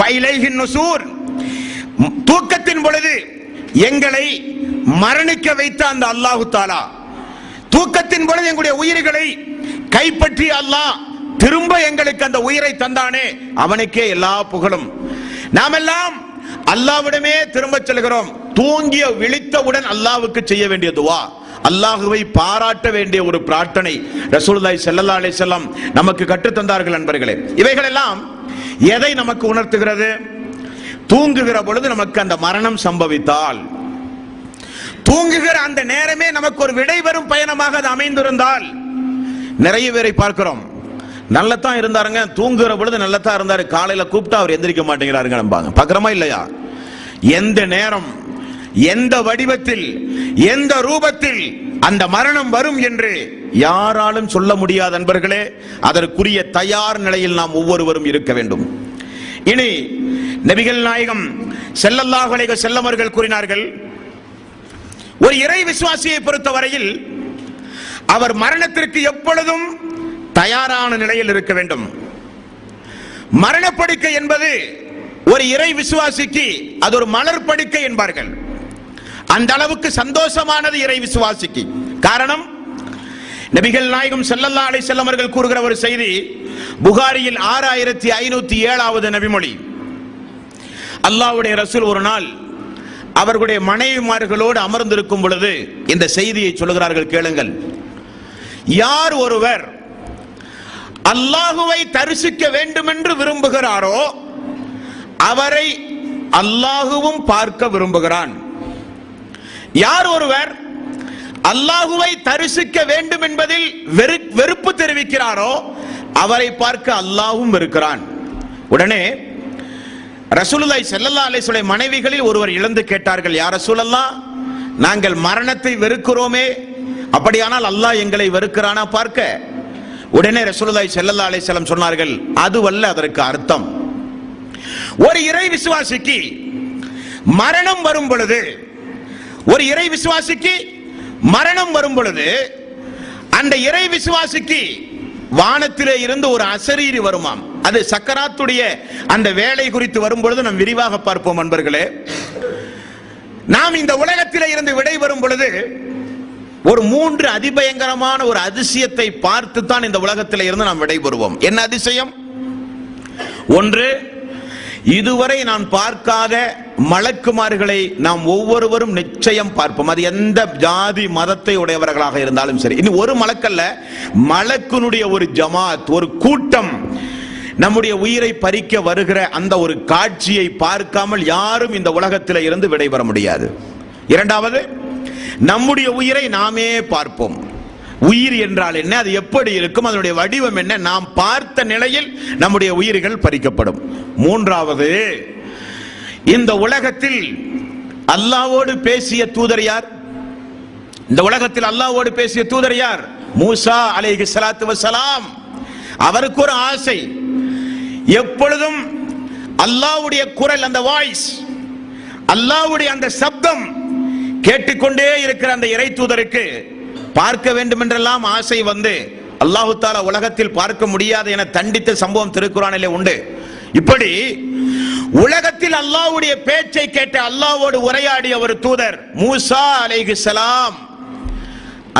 வ இலைஹின் நுசூர். தூக்கத்தின் பொழுது எங்களை மரணிக்க வைத்த அந்த அல்லாஹு தஆலா, தூக்கத்தின் பொழுது எங்களுடைய உயிர்களை கைப்பற்றி அல்லாஹ் திரும்ப எங்களுக்கு அந்த உயிரை தந்தானே, அவனுக்கே எல்லா புகழும். நாம் எல்லாம் அல்லாஹ்விடமே திரும்ப செல்கிறோம். தூங்கிய விழித்தவுடன் அல்லாஹ்வுக்கு செய்ய வேண்டிய துஆ, அல்லாஹ்வை பாராட்ட வேண்டிய ஒரு பிரார்த்தனை ரசூலுல்லாஹி ஸல்லல்லாஹு அலைஹி வஸல்லம் நமக்கு கற்றுத் தந்தார்கள் நண்பர்களே. இவைகள் எல்லாம் எதை நமக்கு உணர்த்துகிறது? தூங்குகிற பொழுது நமக்கு அந்த மரணம் சம்பவித்தால், தூங்குகிற அந்த நேரமே நமக்கு ஒரு விடைபெறும் பயணமாக அது அமைந்திருந்தால், நிறைய பேரை பார்க்கிறோம், நல்லதான் இருந்தாருங்க, தூங்குகிற பொழுது நல்லதான் இருந்தாரு, காலையில கூப்பிட்டா அவர் எந்திரிக்க மாட்டேங்கிறாருங்க நம்பாங்க. பார்க்கிறோமா இல்லையா? எந்த நேரம், எந்த வடிவத்தில், எந்த ரூபத்தில் அந்த மரணம் வரும் என்று யாராலும் சொல்ல முடியாத நண்பர்களே. அதற்குரிய தயார் நிலையில் நாம் ஒவ்வொருவரும் இருக்க வேண்டும். இனி நபிகள் நாயகம் ஸல்லல்லாஹு அலைஹி வஸல்லம் அவர்கள் கூறினார்கள், ஒரு இறை விசுவாசியை பொறுத்தவரையில் அவர் மரணத்திற்கு எப்பொழுதும் தயாரான நிலையில் இருக்க வேண்டும். மரணப்படுக்கை என்பது ஒரு இறை விசுவாசிக்கு அது ஒரு மலர் படுக்கை என்பார்கள். அந்த அளவுக்கு சந்தோஷமானது இறை விசுவாசிக்கு. காரணம், நபிகள் நாயகம் ஸல்லல்லாஹு அலைஹி வஸல்லம் அவர்கள் கூறுகிற ஒரு செய்தி, புகாரியில் 6507வது நபிமொழி. அல்லாஹ்வுடைய ரசூல் ஒரு நாள் அவர்களுடைய மனைவிமார்களோடு அமர்ந்திருக்கும் பொழுது இந்த செய்தியை சொல்கிறார்கள், கேளுங்கள். யார் ஒருவர் அல்லாஹுவை தரிசிக்க வேண்டும் என்று விரும்புகிறாரோ அவரை அல்லாஹுவும் பார்க்க விரும்புகிறான். யார் ஒருவர் அல்லாஹுவை தரிசிக்க வேண்டும் என்பதில் வெறுப்பு தெரிவிக்கிறாரோ அவரை பார்க்க அல்லாஹுவும் இருக்கிறான். உடனே ரசூலுல்லாஹி ஸல்லல்லாஹு அலைஹி வஸல்லம் மனைவிகளில் ஒருவர் இழந்து கேட்டார்கள், யா ரசூலல்லாஹ், நாங்கள் மரணத்தை வெறுக்கிறோமே, அப்படியானால் அல்லாஹ் எங்களை வெறுக்கிறானா பார்க்க? உடனே ரசூலுல்லாஹி ஸல்லல்லாஹு அலைஹி வஸல்லம் சொன்னார்கள், அதுவல்ல அதற்கு அர்த்தம். ஒரு இறை விசுவாசிக்கு மரணம் வரும் பொழுது, ஒரு இறை விசுவாசிக்கு மரணம் வரும் பொழுது அந்த இறை விசுவாசிக்கு வானத்திலே இருந்து ஒரு அசரீரி வருமாம். அது சக்கராத்துடைய அந்த வேலை குறித்து வரும் பொழுது நாம் விரிவாக பார்ப்போம் அன்பர்களே. நாம் இந்த உலகத்திலே இருந்து விடை வரும் பொழுது ஒரு 3 அதிபயங்கரமான ஒரு அதிசயத்தை பார்த்து தான் இந்த உலகத்திலே இருந்து நாம் விடை பெறுவோம். என்ன அதிசயம்? ஒன்று, இதுவரை நான் பார்க்காத மலக்குமார்களை நாம் ஒவ்வொருவரும் நிச்சயம் பார்ப்போம். அது எந்த ஜாதி மதத்தை உடையவர்களாக இருந்தாலும் சரி. இன்னும் ஒரு மலக்கல்ல, மலக்குனுடைய ஒரு ஜமாத், ஒரு கூட்டம் நம்முடைய உயிரை பறிக்க வருகிற அந்த ஒரு காட்சியை பார்க்காமல் யாரும் இந்த உலகத்தில் இருந்து விடைபெற முடியாது. இரண்டாவது, நம்முடைய உயிரை நாமே பார்ப்போம். உயிர் என்றால் என்ன, அது எப்படி இருக்கும், அதனுடைய வடிவம் என்ன, நாம் பார்த்த நிலையில் நம்முடைய உயிர்கள் பறிக்கப்படும். மூன்றாவது, இந்த உலகத்தில் அல்லாஹ்வோடு பேசிய தூதர் யார்? இந்த உலகத்தில் அல்லாஹ்வோடு பேசிய தூதர் யார்? மூசா அலைஹிஸ்ஸலாத்து வஸ்ஸலாம். அவருக்கு ஒரு ஆசை, எப்பொழுதும் அல்லாஹ்வுடைய குரல், அந்த வாய்ஸ், அல்லாஹ்வுடைய அந்த சப்தம் கேட்டுக்கொண்டே இருக்கிற அந்த இறை தூதருக்கு பார்க்க வேண்டும் என்றெல்லாம் ஆசை வந்து அல்லாஹ் தஆலா உலகத்தில் பார்க்க முடியாது என தண்டித்த சம்பவம் திருக்குர்ஆனிலே உண்டு. இப்படி உலகத்தில் அல்லாஹ்வுடைய பேச்சை கேட்ட, அல்லாஹ்வோடு உரையாடிய ஒரு தூதர் மூசா அலைஹிஸ்ஸலாம்.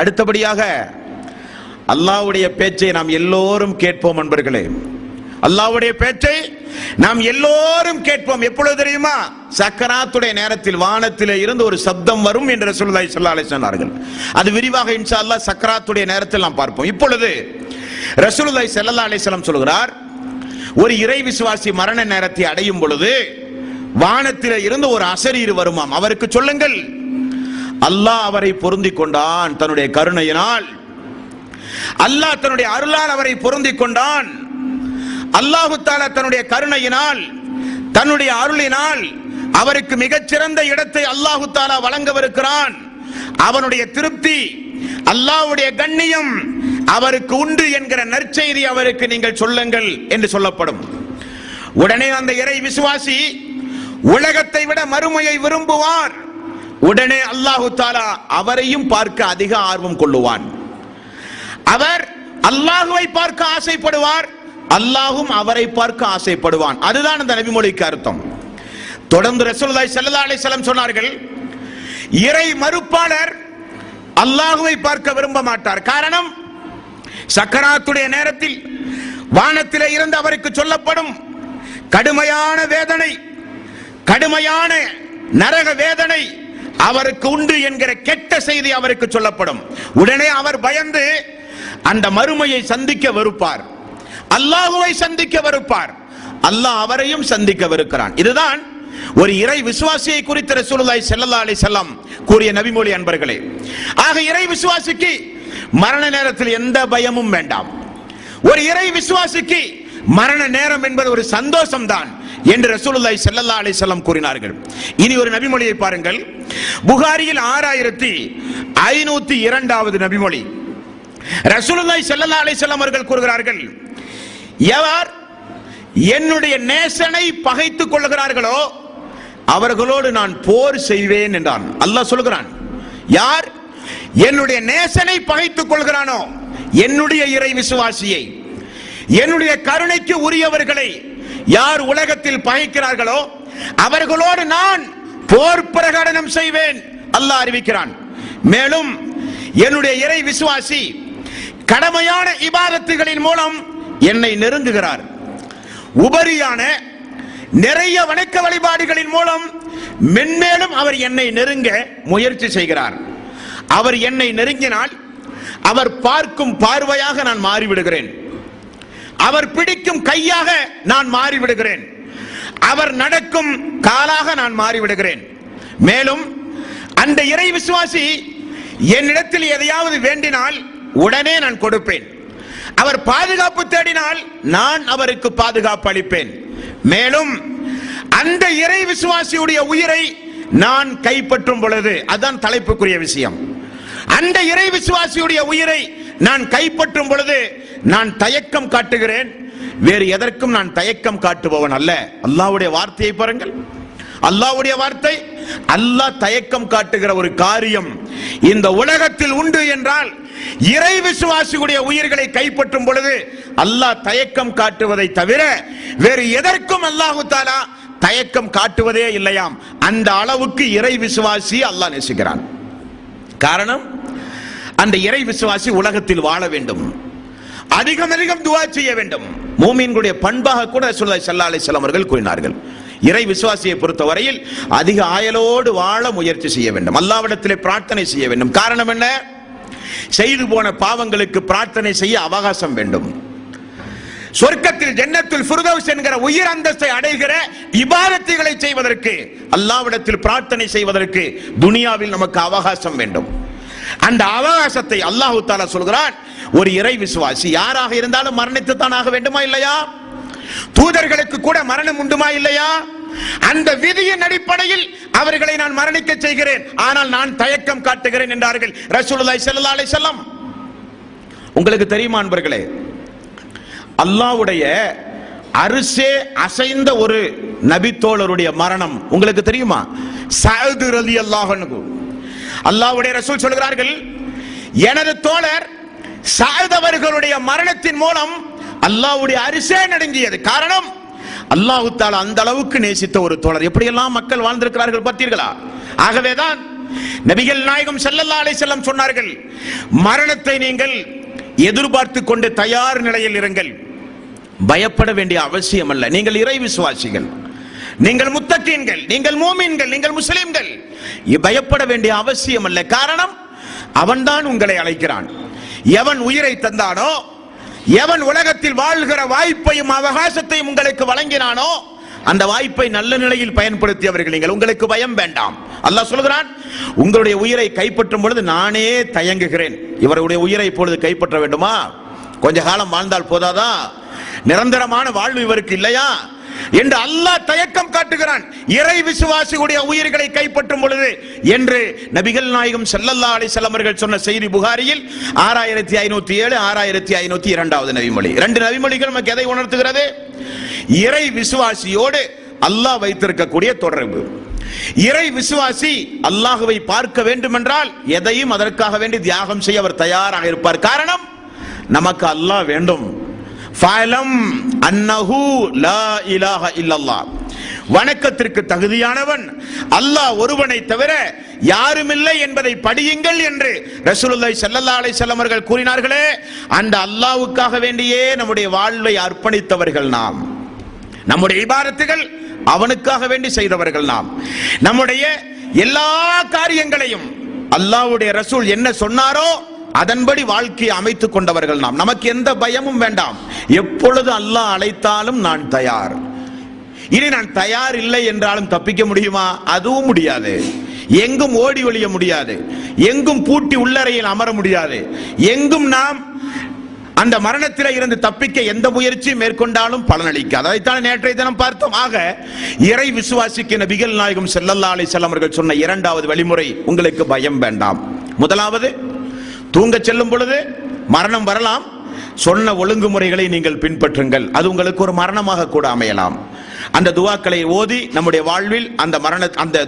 அடுத்தபடியாக அல்லாஹ்வுடைய பேச்சை நாம் எல்லோரும் கேட்போம் அன்பர்களே. அல்லாஹ்வுடைய பேச்சை நாம் எல்லோரும் கேட்போம். எப்பொழுது தெரியுமா? சக்கராத்துடைய நேரத்தில் வானத்திலே இருந்து ஒரு சப்தம் வரும் என்று ரசூலுல்லாஹி ஸல்லல்லாஹு அலைஹி வஸல்லம் சொன்னார்கள். அது விரிவாக இன்ஷா அல்லாஹ் சக்கராத்துடைய நேரத்தில் நாம் பார்ப்போம். இப்பொழுது ரசூலுல்லாஹி ஸல்லல்லாஹு அலைஹி வஸல்லம் சொல்கிறார், ஒரு இறை விசுவாசி மரண நேரத்தை அடையும் பொழுது வானத்திலே இருந்து ஒரு அசரீர் வருமாம். அவருக்கு சொல்லுங்கள், அல்லாஹ் அவரை பொருந்திக் கொண்டான் தன்னுடைய கருணையினால், அல்லாஹ் தன்னுடைய அருளால் அவரை பொருந்திக் கொண்டான், அல்லாஹு தஆலா தன்னுடைய கருணையினால் தன்னுடைய அருளினால் அவருக்கு மிகச்சிறந்த இடத்தை அல்லாஹு தஆலா வழங்கவிருக்கிறான், அவனுடைய திருப்தி, அல்லாஹ்வுடைய கண்ணியம் அவருக்கு உண்டு என்கிற நற்செய்தி அவருக்கு நீங்கள் சொல்லுங்கள் என்று சொல்லப்படும். உடனே அந்த இறை விசுவாசி உலகத்தை விட மறுமையை விரும்புவார். உடனே அல்லாஹு தஆலா அவரையும் பார்க்க அதிக ஆர்வம் கொள்ளுவான். அவர் அல்லாஹுவை பார்க்க ஆசைப்படுவார், அல்லாஹும் அவரை பார்க்க ஆசைப்படுவான். அதுதான் அந்த நபிமொழிக்கு அர்த்தம். தொடர்ந்து ரசூலுல்லாஹி ஸல்லல்லாஹு அலைஹி வஸல்லம் சொன்னார்கள், இறை மறுப்பாளர் அல்லாஹுவை பார்க்க விரும்ப மாட்டார். காரணம், சக்கராத்துடைய நேரத்தில் வானத்திலே இருந்து அவருக்கு சொல்லப்படும் கடுமையான வேதனை, கடுமையான நரக வேதனை அவருக்கு உண்டு என்கிற கெட்ட செய்தி அவருக்கு சொல்லப்படும். உடனே அவர் பயந்து அந்த மறுமையை சந்திக்க வெறுப்பார், அல்லாஹுவை சந்திக்க வெறுப்பார், அல்லாஹ் அவரையும் சந்திக்க வெறுக்கிறான். இதுதான் ஒரு இறை விசுவாசியை குறித்து ரசூலுல்லாஹி ஸல்லல்லாஹு அலைஹி வஸல்லம் கூறிய நபிமொழி அன்பர்களே. ஆக இறை விசுவாசிக்கு மரண நேரத்தில் எந்த பயமும் வேண்டாம். ஒரு இறை விசுவாசிக்கு மரண நேரம் என்பது ஒரு சந்தோஷம் தான் என்று ரசூலுல்லாஹி ஸல்லல்லாஹு அலைஹி வஸல்லம் கூறினார்கள். இனி ஒரு நபிமொழியை பாருங்கள். புகாரியில் 6502வது நபிமொழி. ரசூலுல்லாஹி ஸல்லல்லாஹு அலைஹி வஸல்லம் அவர்கள் கூறுகிறார்கள், எவர் என்னுடைய நேசனை பகைத்துக் கொள்கிறார்களோ அவர்களோடு நான் போர் செய்வேன் என்றான். அல்லாஹ் சொல்கிறான், யார் என்னுடைய நேசனை பகைத்துக் கொள்கிறானோ, என்னுடைய இறை விசுவாசியை, என்னுடைய கருணைக்கு உரியவர்களை யார் உலகத்தில் பகைக்கிறார்களோ அவர்களோடு நான் போர் பிரகடனம் செய்வேன் அல்லாஹ் அறிவிக்கிறான். மேலும் என்னுடைய இறை விசுவாசி கடமையான இபாதத்துகளின் மூலம் என்னை நெருங்குகிறார், உபரியான நிறைய வணக்க வழிபாடுகளின் மூலம் மென்மேலும் அவர் என்னை நெருங்க முயற்சி செய்கிறார். அவர் என்னை நெருங்கினால் அவர் பார்க்கும் பார்வையாக நான் மாறிவிடுகிறேன், அவர் பிடிக்கும் கையாக நான் மாறிவிடுகிறேன், அவர் நடக்கும் காலாக நான் மாறிவிடுகிறேன். மேலும் அந்த இறை விசுவாசி என்னிடத்தில் எதையாவது வேண்டினால் உடனே நான் கொடுப்பேன், அவர் பாதுகாப்பு தேடினால் நான் அவருக்கு பாதுகாப்பு அளிப்பேன். மேலும் அந்த இறை விசுவாசியுடைய உயிரை நான் கைப்பற்றும் பொழுது, அதுதான் தலைப்புக்குரிய விஷயம், அந்த இறை விசுவாசியுடைய உயிரை நான் கைப்பற்றும் பொழுது நான் தயக்கம் காட்டுகிறேன், வேறு எதற்கும் நான் தயக்கம் காட்டுபவன் அல்ல. அல்லாஹ்வுடைய வார்த்தையை பாருங்கள், அல்லாஹ்வுடைய வார்த்தை. அல்லாஹ் தயக்கம் காட்டுகிற ஒரு காரியம் இந்த உலகத்தில் உண்டு என்றால் இறை விசுவாசியுடைய உயிர்களை கைப்பற்றும் பொழுது அல்லாஹ் தயக்கம் காட்டுவதை தவிர வேறு எதற்கும் அல்லாஹு தஆலா தயக்கம் காட்டுவதே இல்லையாம். அந்த அளவுக்கு இறை விசுவாசி அல்லாஹ் நேசிக்கிறான். காரணம், அந்த இறை விசுவாசி உலகத்தில் வாழ வேண்டும், அதிகம் அதிகம் துஆ செய்ய வேண்டும். மூமின்களுடைய பண்பாக கூட ரசூலுல்லாஹி ஸல்லல்லாஹு அலைஹி வஸல்லம் அவர்கள் கூறினார்கள். இறை விசுவாசியை பொறுத்தவரையில் அதிக ஆயலோடு வாழ முயற்சி செய்ய வேண்டும், அல்லாஹ்விடத்திலே பிரார்த்தனை செய்ய வேண்டும். காரணம் என்ன? செய்து போன பாவங்களுக்கு பிரார்த்தனை செய்ய அவகாசம் வேண்டும். சொர்க்கத்தில் ஜன்னத்துல் ஃபிர்தௌஸ் என்கிற உயர் அந்தஸ்தை அடைகிற இபாதத்துகளை செய்வதற்கு, அல்லாஹ்விடத்தில் பிரார்த்தனை செய்வதற்கு துனியாவில் நமக்கு அவகாசம் வேண்டும். அந்த அவகாசத்தை அல்லாஹ் தஆலா சொல்கிறான், ஒரு இறை விசுவாசி யாராக இருந்தாலும் மரணித்து தான் ஆக வேண்டுமா இல்லையா? தூதர்களுக்கு கூட மரணம் உண்டுமா இல்லையா? அந்த விதியின் அடிப்படையில் அவர்களை நான் மரணிக்க செய்கிறேன், ஆனால் நான் தயக்கம் காட்டுகிறேன் என்றார்கள் ரசூலுல்லாஹி ஸல்லல்லாஹு அலைஹி வஸல்லம். உங்களுக்கு தெரியுமா அன்பர்களே, அல்லாஹ்வுடைய அரிசே அசைந்த ஒரு நபித்தோழருடைய மரணம் உங்களுக்கு தெரியுமா? சஅத் ரலியல்லாஹு அன்ஹு. அல்லாஹ்வுடைய ரசூல் சொல்கிறார்கள், எனது தோழர் சஅத் அவர்களுடைய மரணத்தின் மூலம் அல்லாஹ்வுடைய அரிசே நடுங்கியது. காரணம், அல்லாஹ் தஆலா அந்த அளவுக்கு நேசித்த ஒரு தோழர். எப்படியெல்லாம் மக்கள் வாழ்ந்திருக்கிறார்கள் பார்த்தீர்களா? ஆகவேதான் நபிகள் நாயகம் ஸல்லல்லாஹு அலைஹி வஸல்லம் சொன்னார்கள், மரணத்தை நீங்கள் எதிர்பார்த்து கொண்டு தயார் நிலையில் இருங்கள், பயப்பட வேண்டிய அவசியம் அல்ல. நீங்கள் இறை விசுவாசிகள், நீங்கள் முத்தகீன்கள், நீங்கள் மூமின்கள், நீங்கள் முஸ்லிம்கள், பயப்பட வேண்டிய அவசியம் அல்ல. காரணம், அவன்தான் உங்களை அழைக்கிறான். எவன் உயிரை தந்தானோ, எவன் உலகத்தில் வாழ்கிற வாய்ப்பையும் அவகாசத்தையும் உங்களுக்கு வழங்கினானோ, அந்த வாய்ப்பை நல்ல நிலையில் பயன்படுத்தியவர்கள் நீங்கள். உங்களுக்கு பயம் வேண்டாம். அல்லாஹ் சொல்கிறான், உங்களுடைய உயிரை கைப்பற்றும் பொழுது நானே தயங்குகிறேன். இவருடைய உயிரை இப்பொழுது கைப்பற்ற வேண்டுமா? கொஞ்ச காலம் வாழ்ந்தால் போதாதா? நிரந்தரமான வாழ்வு இவருக்கு இல்லையா என்று அல்லாஹ் தயக்கம் காட்டுகிறான், இறை விசுவாசியுடைய உயிர்களை கைப்பற்றும் பொழுது என்று நபிகள் நாயகம் ஸல்லல்லாஹு அலைஹி வஸல்லம் அவர்கள் சொன்ன செய்தி புகாரியில் 6507 6502வது நபிமொழி. ரெண்டு நபிமொழிகள் நமக்கு எதை உணர்த்துகிறது? இறை விசுவாசியோடு அல்லாஹ் வைத்திருக்கக்கூடிய தொடர்பு. இறை விசுவாசி அல்லாஹ்வை பார்க்க வேண்டும் என்றால் எதையும் அதற்காக வேண்டி தியாகம் செய்ய அவர் தயாராக இருப்பார். காரணம், நமக்கு அல்லாஹ் வேண்டும். ஃபஅலம் அன்னஹு லா இலாஹ இல்லல்லாஹ், வணக்கத்திற்கு தகுதியானவன் அல்லாஹ் ஒருவனை தவிர யாருமில்லை என்பதை படியுங்கள் என்று ரசூலுல்லாஹி ஸல்லல்லாஹு அலைஹி வஸல்லம் அவர்கள் கூறினார்களே, அந்த அல்லாஹ்வுக்காக வேண்டியே நம்முடைய வாழ்வை அர்ப்பணித்தவர்கள் நாம். நம்முடைய இபாதத்துகள் அவனுக்காக வேண்டி செய்தவர்கள் நாம். நம்முடைய எல்லா காரியங்களையும் அல்லாஹ்வுடைய ரசூல் என்ன சொன்னாரோ அதன்படி வாழ்க்கையை அமைத்துக் கொண்டவர்கள் நாம். நமக்கு எந்த பயமும் வேண்டாம். எப்பொழுது அல்லாஹ் அழைத்தாலும் நான் தயார். இனி நான் தயார் இல்லை என்றாலும் தப்பிக்க முடியுமா? அதுவும் முடியாது. எங்கும் ஓடி ஒளிய முடியாது, எங்கும் பூட்டி உள்ளறையில் அமர முடியாது, எங்கும் நாம் அந்த மரணத்தில் இருந்து தப்பிக்க எந்த முயற்சியும் மேற்கொண்டாலும் பலனளிக்காது. அதைத்தான் நேற்றைய தினம் பார்த்தோம். ஆக இறை விசுவாசிக்கு நபிகள் நாயகம் ஸல்லல்லாஹு அலைஹி வஸல்லம் அவர்கள் சொன்ன இரண்டாவது வழிமுறை, உங்களுக்கு பயம் வேண்டாம். முதலாவது, தூங்க செல்லும் பொழுது மரணம் வரலாம், சொன்ன ஒழுங்குமுறைகளை நீங்கள் பின்பற்றுங்கள். அது உங்களுக்கு ஒரு மரணமாக கூட அமையலாம். அந்த துஆக்களை ஓதி நம்முடைய வாழ்வில் அந்த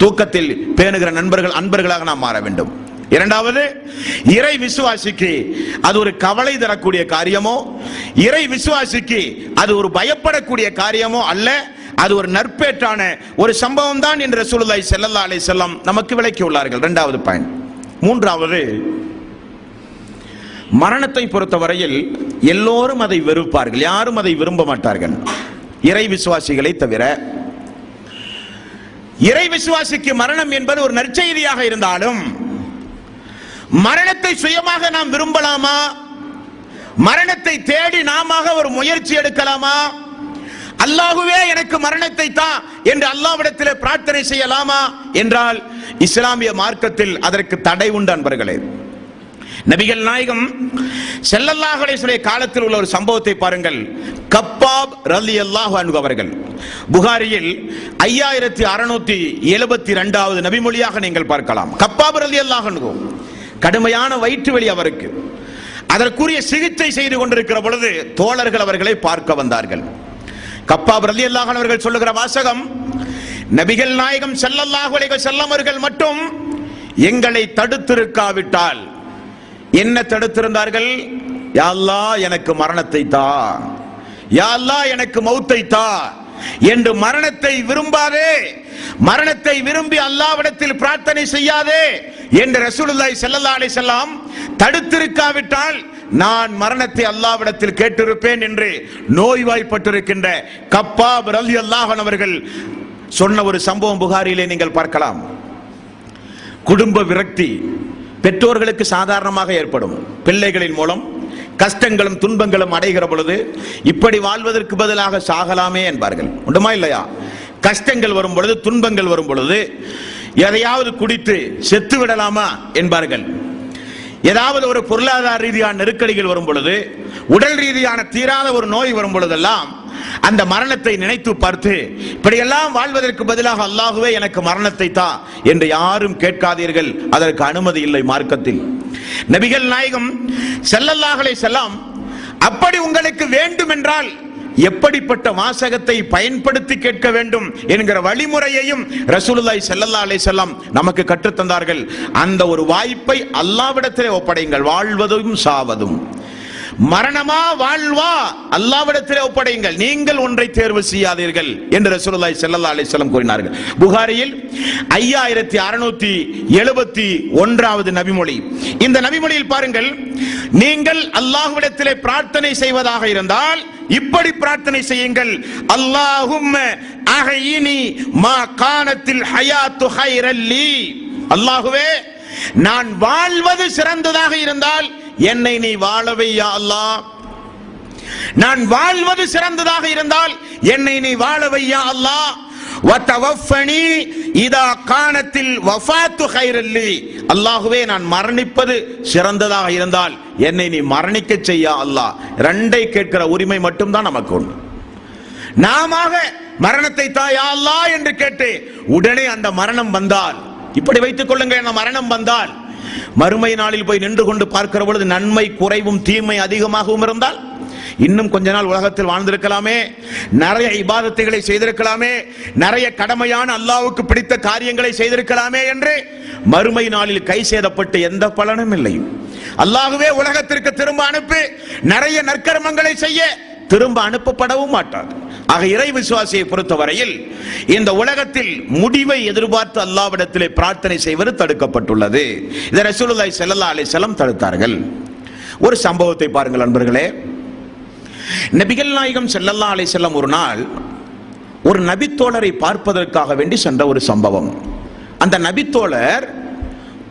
தூக்கத்தில் பேணுகிற அன்பர்களாக நாம் மாற வேண்டும். இரண்டாவது, இறை விசுவாசிக்கு அது ஒரு கவலை தரக்கூடிய காரியமோ, இறை விசுவாசிக்கு அது ஒரு பயப்படக்கூடிய காரியமோ அல்ல, அது ஒரு நற்பேற்றான ஒரு சம்பவம் தான் என்று ரசூலுல்லாஹி ஸல்லல்லாஹு அலைஹி வஸல்லம் நமக்கு விளக்கி உள்ளார்கள். இரண்டாவது பாயிண்ட். மூன்றாவது, மரணத்தை பொறுத்தவரையில் எல்லோரும் அதை வெறுப்பார்கள், யாரும் அதை விரும்ப மாட்டார்கள், இறை விசுவாசிகளை தவிர. இறை விசுவாசிக்கு மரணம் என்பது ஒரு நற்செய்தியாக இருந்தாலும், மரணத்தை சுயமாக நாம் விரும்பலாமா? மரணத்தை தேடி நாம ஒரு முயற்சி எடுக்கலாமா? அல்லாஹ்வே எனக்கு மரணத்தை தா என்று அல்லாஹ்விடத்தில் பிரார்த்தனை செய்யலாமா என்றால் இஸ்லாமிய மார்க்கத்தில் அதற்கு தடை உண்டு அன்பர்களே. நபிகள் நாயகம் ஸல்லல்லாஹு அலைஹி வஸல்லம் காலத்தில் உள்ள ஒரு சம்பவத்தை பாருங்கள். கப்பாப் ரலியல்லாஹு அன்ஹு அவர்கள் புகாரியில் 5672வது நபிமொழியாக நீங்கள் பார்க்கலாம். கப்பாப் ரலியல்லாஹு அன்ஹு கடுமையான வயிற்று வலி அவருக்கு. அதற்குரிய சிகிச்சை செய்து கொண்டிருக்கிற பொழுது தோழர்கள் அவர்களை பார்க்க வந்தார்கள். கப்பாப் ரலியல்லாஹு அன்ஹு அவர்கள் சொல்லுகிற வாசகம், நபிகள் நாயகம் ஸல்லல்லாஹு அலைஹி வஸல்லம் அவர்கள் மட்டும் எங்களை தடுத்திருக்காவிட்டால் என்ன தடுத்திருந்தார்கள்? யா அல்லாஹ் எனக்கு மரணத்தை தா, யா அல்லாஹ் எனக்கு மௌத்தை தா என்று மரணத்தை விரும்பாதே, மரணத்தை விரும்பி அல்லாஹ்விடத்தில் பிரார்த்தனை செய்யாதே என்று ரசூலுல்லாஹி ஸல்லல்லாஹு அலைஹி வஸல்லம் தடுத்திருக்காவிட்டால் நான் மரணத்தை அல்லாஹ்விடத்தில் கேட்டிருப்பேன் என்று நோய்வாய்ப்பட்டிருக்கின்ற கப்பாப் ரலியல்லாஹு அன்ஹு அவர்கள் சொன்ன ஒரு சம்பவம் புகாரியிலே நீங்கள் பார்க்கலாம். குடும்ப விரக்தி பெற்றோர்களுக்கு சாதாரணமாக ஏற்படும். பிள்ளைகளின் மூலம் கஷ்டங்களும் துன்பங்களும் அடைகிற பொழுது இப்படி வாழ்வதற்கு பதிலாக சாகலாமே என்பார்கள். உண்டுமா இல்லையா? கஷ்டங்கள் வரும் பொழுது, துன்பங்கள் வரும் பொழுது எதையாவது குடித்து செத்து விடலாமா என்பார்கள். ஏதாவது ஒரு பொருளாதார ரீதியான நெருக்கடிகள் வரும் பொழுது, உடல் ரீதியான தீராத ஒரு நோய் வரும் பொழுதெல்லாம் அந்த மரணத்தை நினைத்து பார்த்து இப்படியெல்லாம் வாழ்வதற்கு பதிலாக அல்லாஹ்வே எனக்கு மரணத்தை தா என்று யாரும் கேட்காதீர்கள். அதற்கு அனுமதி இல்லை மார்க்கத்தில். நபிகள் நாயகம் ஸல்லல்லாஹு அலைஹி வஸல்லம் அப்படி உங்களுக்கு வேண்டும் என்றால் எப்படிப்பட்ட வாசகத்தை பயன்படுத்தி கேட்க வேண்டும் என்கிற வழிமுறையையும் ரசூலுல்லாஹி ஸல்லல்லாஹு அலைஹி வஸல்லம் நமக்கு கற்றுத் தந்தார்கள். அந்த ஒரு வாய்ப்பை அல்லாஹ்விடத்திலே ஒப்படையுங்கள். வாழ்வதும் சாவதும், மரணமா வாழ்வா, அல்லாஹ்விடத்திலே ஒப்படையுங்கள். நீங்கள் ஒன்றை தேர்வு செய்யாதீர்கள் என்று ரசூலுல்லாஹி ஸல்லல்லாஹு அலைஹி வஸல்லம் கூறினார்கள். புகாரியில் 5671வது நபிமொழி. இந்த நபிமொழியில் பாருங்கள், நீங்கள் அல்லாஹ்விடத்திலே பிரார்த்தனை செய்வதாக இருந்தால் இப்படி பிரார்த்தனை செய்யுங்கள். அல்லாஹும்ம அஹ்யினி மா கானத்தில் ஹயாத்து ஹைரல் லீ. அல்லாஹ்வே, நான் வாழ்வது சிறந்ததாக இருந்தால் என்னை நீ வாழவை யா அல்லாஹ். நான் வாழ்வது சிறந்ததாக இருந்தால் என்னை நீ வாழவை யா அல்லாஹ். வதவஃபனி இதா கானத்தில் வஃபாத்து ஹைரல் லீ. அல்லாஹ்வே, நான் மரணிப்பது சிறந்ததாக இருந்தால் என்னை நீ மரணிக்க செய்ய அல்லாஹ். ரெண்டை கேட்கிற உரிமை மட்டும்தான் நமக்கு உண்டு. நாம மரணத்தை தா யா அல்லாஹ் என்று கேட்டு உடனே அந்த மரணம் வந்தால், இப்படி வைத்துக் கொள்ளுங்கள், அந்த மரணம் வந்தால் மறுமை நாளில் போய் நின்று கொண்டு பார்க்கிற பொழுது நன்மை குறைவும் தீமை அதிகமாகவும் இருந்தால் இன்னும் கொஞ்ச நாள் உலகத்தில் வாழ்ந்திருக்கலாமே, நிறைய இபாதத்துகளை செய்திருக்கலாமே, நிறைய கடமையான அல்லாஹ்வுக்கு பிடித்த காரியங்களை செய்திருக்கலாமே என்று மறுமை நாளில் கை சேதப்பட்டு எந்த பலனும் இல்லை. அல்லாஹ்வே உலகத்திற்கு திரும்ப அனுப்பி நிறைய நற்கர்மங்களை செய்ய திரும்ப அனுப்பப்படவும் மாட்டார். ஆக இறை விசுவாசியை பொறுத்தவரையில் இந்த உலகத்தில் முடிவை எதிர்பார்த்து அல்லாஹ்விடத்திலே பிரார்த்தனை செய்வது தடுக்கப்பட்டுள்ளது. இதை ரசூலுல்லாஹி ஸல்லல்லாஹு அலைஹி வஸல்லம் தடுத்தார்கள். ஒரு சம்பவத்தை பாருங்கள் நண்பர்களே. நபிகள் நாயகம் ஸல்லல்லாஹு அலைஹி வஸல்லம் ஒரு நாள் ஒரு நபித்தோழரை பார்ப்பதற்காக வேண்டி சென்ற ஒரு சம்பவம். அந்த நபித்தோழர்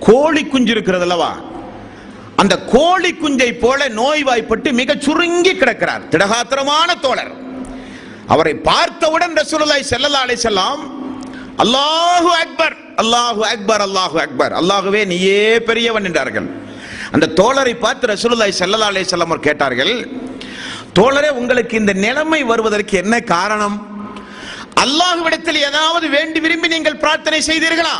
கோழி குஞ்சு இருக்கிறது அல்லவா, அந்த கோழி குஞ்சை போல நோய்வாய்ப்பட்டு மிக சுருங்கி கிடக்கிறார். திடகாத்திரமான தோழர். அவரை பார்த்தவுடன் ரசூலுல்லாஹி ஸல்லல்லாஹு அலைஹி வஸல்லம் அல்லாஹு அக்பர், அல்லாஹு அக்பர், அல்லாஹு அக்பர், அல்லாஹ்வே நீயே பெரியவன் என்றார்கள். அந்த தோழரை பார்த்து ரசூலுல்லாஹி ஸல்லல்லாஹு அலைஹி வஸல்லம் கேட்டார்கள், தோழரே, உங்களுக்கு இந்த நிலைமை வருவதற்கு என்ன காரணம்? அல்லாஹ்விடத்தில் ஏதாவது வேண்டி விரும்பி நீங்கள் பிரார்த்தனை செய்தீர்களா?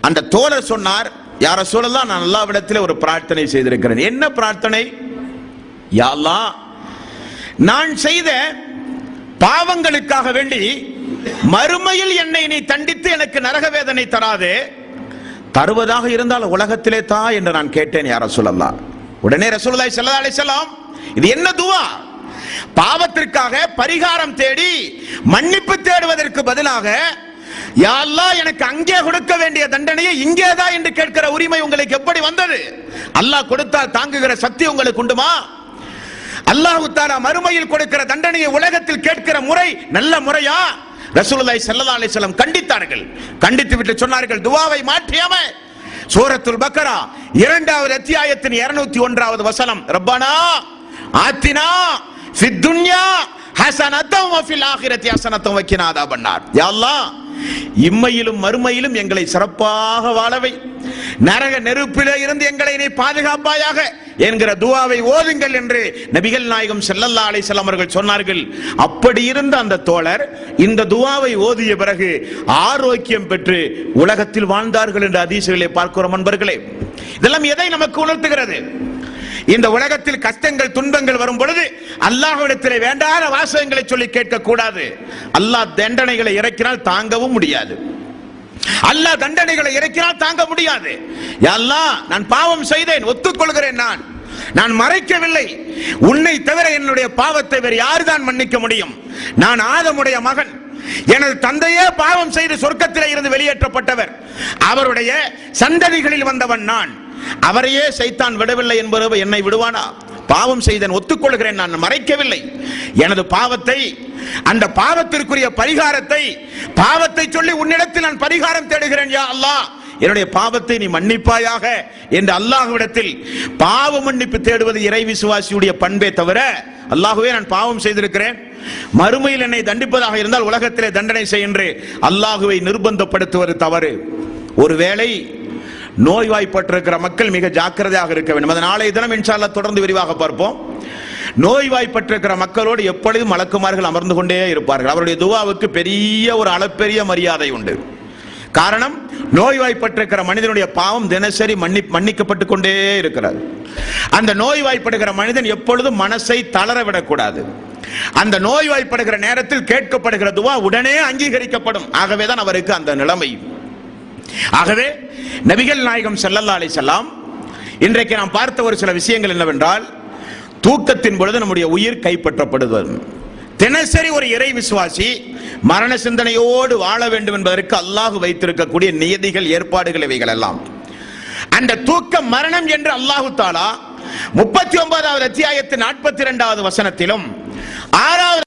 அந்த தோழர் சொன்னார், யா ரசூலல்லாஹ், நான் அல்லாஹ்விடத்தில் ஒரு பிரார்த்தனை செய்திருக்கிறேன். என்ன பிரார்த்தனை? யா அல்லாஹ், நான் செய்த பாவங்களுக்காக வேண்டி மறுமையில் என்னை நீ தண்டித்து எனக்கு நரக வேதனை தராதே, தருவதாக இருந்தால் உலகத்திலே தா என்று நான் கேட்டேன் யா ரசூலல்லாஹ். உடனே ரசூலுல்லாஹி ஸல்லல்லாஹு அலைஹி வஸல்லம், இது என்ன துவா? பாவத்திற்காக பரிகாரம் தேடி மன்னிப்பு தேடுவதற்கு பதிலாக யா அல்லாஹ், எனக்கு அங்கே கொடுக்க வேண்டிய தண்டனையை இங்கேதான் என்று கேட்கிற உரிமை உங்களுக்கு எப்படி வந்தது? அல்லாஹ் கொடுத்தால் தாங்குகிற சக்தி உங்களுக்கு உண்டுமா? அல்லாஹ் தஆலா மறுமையில் கொடுக்கிற தண்டனையை உலகத்தில் கேட்கிற முறை நல்ல முறையா? ரசூலுல்லாஹி ஸல்லல்லாஹு அலைஹி வஸல்லம் கண்டித்தார்கள். கண்டித்து விட்டு சொன்னார்கள், துஆவை மாற்றியம சூரத்துல் பக்ரா 2வது அத்தியாயத்தின் 201வது வசனம், ரப்பனா ஆத்தினா ஃபித் துன்யா ஹஸனத்தன் வ ஃபில் ஆখিরাতি ஹஸனத்தன் வ கினா அஸாபன்னார். யா அல்லாஹ், இம்மையிலும் மறுமையிலும் எங்களை சிறப்பாக வாழவை, நரக நெருப்பிலே இருந்து எங்களை நீ பாதுகாப்பாயாக என்கிற துஆவை ஓதுங்கள் என்று நபிகள் நாயகம் ஸல்லல்லாஹு அலைஹி வஸல்லம் அவர்கள் சொன்னார்கள். அப்படி இருந்த அந்த தோழர் இந்த துஆவை ஓதிய பிறகு ஆரோக்கியம் பெற்று உலகத்தில் வாழ்ந்தார்கள் என்று ஹதீஸ்களை பார்க்கிறோம். நண்பர்களே, இதெல்லாம் எதை நமக்கு உணர்த்துகிறது? இந்த உலகத்தில் கஷ்டங்கள் துன்பங்கள் வரும் பொழுது அல்லாஹ்விடத்திலே வேண்டாத வாசகங்களை சொல்லி கேட்க கூடாது. அல்லாஹ் தண்டனைகளை இறக்கினால் தாங்கவும் முடியாது. அல்லாஹ் தண்டனைகளை இறக்கினால் தாங்க முடியாது. யா அல்லாஹ், நான் பாவம் செய்தேன், ஒத்துக்கொள்கிறேன், நான் மறைக்கவில்லை. உன்னை தவிர என்னுடைய பாவத்தை வேறு யாருதான் மன்னிக்க முடியும்? நான் ஆதமுடைய மகன். எனது தந்தையே பாவம் செய்து சொர்க்கத்திலே இருந்து வெளியேற்றப்பட்டவர். அவருடைய சந்ததிகளில் வந்தவன் நான். அவரையே சைத்தான் விடவில்லை என்பது என்னை விடுவானா? பாவம் செய்தேன், ஒத்துக்கொள்கிறேன், நான் மறைக்கவில்லை. எனது பாவத்தை, அந்த பாவத்திற்குரிய பரிகாரத்தை, பாவத்தை சொல்லி உன்னிடத்தில் நான் பரிகாரம் தேடுகிறேன் யா அல்லாஹ், என்னுடைய பாவத்தை நீ மன்னிப்பாயாக என்று அல்லாஹ்விடத்தில் பாவ மன்னிப்பு தேடுவது இறை விசுவாசியுடைய பண்பே தவிர, அல்லாஹ்வே நான் பாவம் செய்திருக்கிறேன், மறுமையில் என்னை தண்டிப்பதாக இருந்தால் உலகத்திலே தண்டனை செய் என்று அல்லாஹ்வை நிர்பந்தப்படுத்துவது தவறு. ஒருவேளை நோய்வாய்ப்பட்டிருக்கிற மக்கள் மிக ஜாக்கிரதையாக இருக்க வேண்டும். அதை நாளைய தினம் இன்ஷா அல்லாஹ் தொடர்ந்து விரிவாக பார்ப்போம். நோய்வாய்ப்பட்டிருக்கிற மக்களோடு எப்பொழுதும் மலக்குமார்கள் அமர்ந்து கொண்டே இருப்பார்கள். அவருடைய துஆவுக்கு பெரிய ஒரு அளப்பெரிய மரியாதை உண்டு. காரணம், நோய்வாய்ப்பட்டிருக்கிற மனிதனுடைய பாவம் தினசரி மன்னிக்கப்பட்டு கொண்டே இருக்கிறது. அந்த நோய்வாய்ப்படுகிற மனிதன் எப்பொழுதும் மனசை தளர விடக்கூடாது. அந்த நோய்வாய்ப்படுகிற நேரத்தில் கேட்கப்படுகிற துஆ உடனே அங்கீகரிக்கப்படும். ஆகவேதான் அவருக்கு அந்த நிலைமை. ஆகவே நபிகள் நாயகம் ஸல்லல்லாஹு அலைஹி வஸல்லம் இன்றைக்கு நாம் பார்த்த ஒரு சில விஷயங்கள் என்னவென்றால், தூக்கத்தின் பொழுது நம்முடைய உயிர் கைப்பற்றப்படுவது. தினசரி ஒரு இறை விசுவாசி மரண சிந்தனையோடு வாழ வேண்டும் என்பதற்கு அல்லாஹ் வைத்திருக்கக்கூடிய நியதிகள், ஏற்பாடுகள் இவைகள் எல்லாம். அந்த தூக்கம் மரணம் என்று அல்லாஹு தஆலா 39வது அத்தியாயத்தின் 42வது வசனத்திலும் 6வது